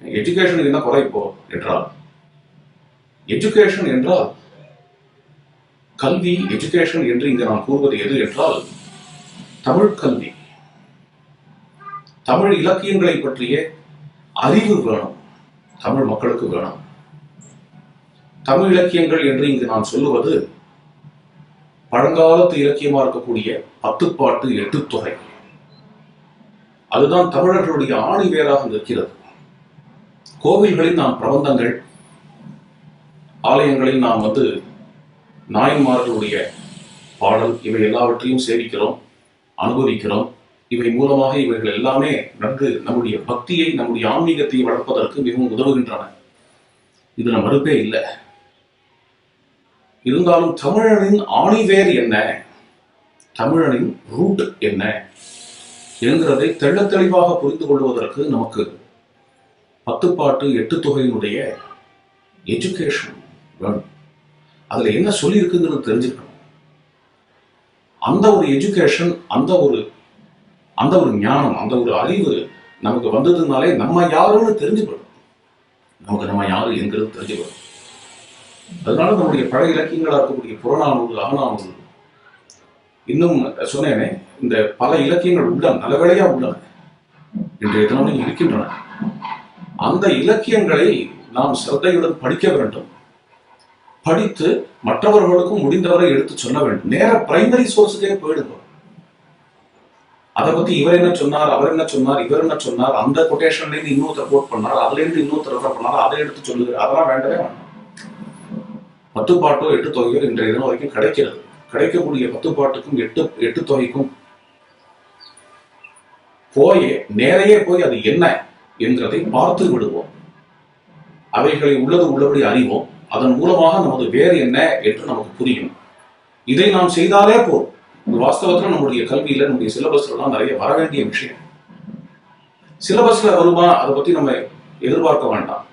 எஜுகேஷன் என்ன குறை இப்போ என்றால், எஜுகேஷன் என்றால் கல்வி, எஜுகேஷன் என்று இங்கு நான் கூறுவது எது என்றால், தமிழ் கல்வி, தமிழ் இலக்கியங்களை பற்றிய அறிவு வேணும், தமிழ் மக்களுக்கு வேணும். தமிழ் இலக்கியங்கள் என்று இங்கு நான் சொல்லுவது பழங்காலத்து இலக்கியமா இருக்கக்கூடிய 10 பாட்டு 8 தொகை. அதுதான் தமிழர்களுடைய ஆணி வேராக நிற்கிறது. கோவில்களில் நாம் பிரபந்தங்கள், ஆலயங்களில் நாம் நாயன்மார்களுடைய பாடல், இவை எல்லாவற்றையும் சேவிக்கிறோம், அனுபவிக்கிறோம். இவை மூலமாக இவைகள் எல்லாமே நன்கு நம்முடைய பக்தியை, நம்முடைய ஆன்மீகத்தை வளர்ப்பதற்கு மிகவும் உதவுகின்றன. இதுல மறுப்பே இல்லை. இருந்தாலும் தமிழனின் ஆணிவேர் என்ன, தமிழனின் ரூட் என்ன என்கிறதை தெள்ளத் தெளிவாக புரிந்து கொள்வதற்கு நமக்கு 10 பாட்டு 8 தொகையினுடைய எஜுகேஷன் வேணும். அதுல என்ன சொல்லி இருக்குங்கிறது தெரிஞ்சுக்கணும். அந்த ஒரு எஜுகேஷன், அந்த ஒரு ஞானம், அந்த ஒரு அறிவு நமக்கு வந்ததுனாலே நம்ம யாருன்னு தெரிஞ்சுக்கணும். நமக்கு நம்ம யாரு என்கிறது தெரிஞ்சுக்கணும். அதனால நம்முடைய பழைய இலக்கியங்களா இருக்கக்கூடிய புறநானூறு, அகநானூறு, இன்னும் சொன்னேனே இந்த பல இலக்கியங்கள் உள்ளன, நல்லவேளையா உள்ளன, இன்றைய தினமும் இருக்கின்றன. அந்த இலக்கியங்களை நாம் சிரத்தையுடன் படிக்க வேண்டும். படித்து மற்றவர்களுக்கும் முடிந்தவரை எடுத்து சொல்ல வேண்டும். நேர பிரைமரி சோர்ஸுக்கே போயிடுங்க. அதை பத்தி இவர் என்ன சொன்னார், அவர் என்ன சொன்னார், இவர் என்ன சொன்னார், அந்த கொட்டேஷன்ல இருந்து இன்னொருத்தர் கோட் பண்ணார், அதுல இருந்து இன்னொருத்தர் ரெஃபர் பண்ணார், அதை எடுத்து சொல்லுங்க, அதெல்லாம் வேண்டவே வேண்டாம். 10 பாட்டோ 8 தொகையோ இன்றைய தினம் வரைக்கும் கிடைக்கிறது. கிடைக்கக்கூடிய 10 பாட்டுக்கும் 8 தொகைக்கும் நேரையே போய் அது என்ன என்கிறதை பார்த்து விடுவோம். அவைகளை உள்ளபடி அறிவோம். அதன் மூலமாக நமது வேறு என்ன என்று நமக்கு புரியும். இதை நாம் செய்தாலே போதும். வாஸ்தவத்தில் நம்முடைய கல்வியில, நம்முடைய சிலபஸ்லாம் நிறைய வர வேண்டிய விஷயம். சிலபஸ்ல வருமா அதை பத்தி நம்ம எதிர்பார்க்க வேண்டாம்.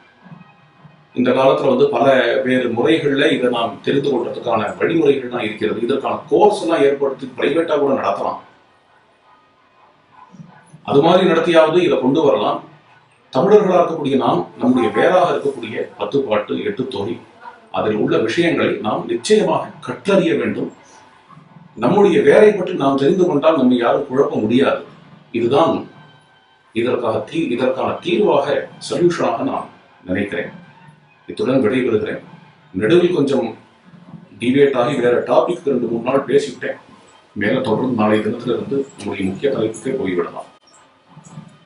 இந்த காலத்துல பல வேறு முறைகள்ல இதை நாம் தெரிந்து கொள்றதுக்கான வழிமுறைகள்லாம் இருக்கிறது. இதற்கான கோர்ஸ் எல்லாம் ஏற்படுத்தி பிரைவேட்டா கூட நடத்தலாம். அது மாதிரி நடத்தியாவது இதை கொண்டு வரலாம். தமிழர்களாக இருக்கக்கூடிய நாம், நம்முடைய வேறாக இருக்கக்கூடிய 10 பாட்டு 8 தொகை, அதில் உள்ள விஷயங்களை நாம் நிச்சயமாக கற்றறிய வேண்டும். நம்முடைய வேரை பற்றி நாம் தெரிந்து கொண்டால் நம்ம யாரும் குழப்ப முடியாது. இதுதான் இதற்கான தீர்வாக, சொல்யூஷனாக நான் நினைக்கிறேன். இத்துடன் விடைபெறுகிறேன். நடுவில் கொஞ்சம் டிபேட் ஆகி வேற டாபிக் 2-3 நாள் பேசிவிட்டேன். மேல தொடர்ந்து நாளைய தினத்திலிருந்து நம்முடைய முக்கிய தலைப்புக்கே போய்விடலாம்.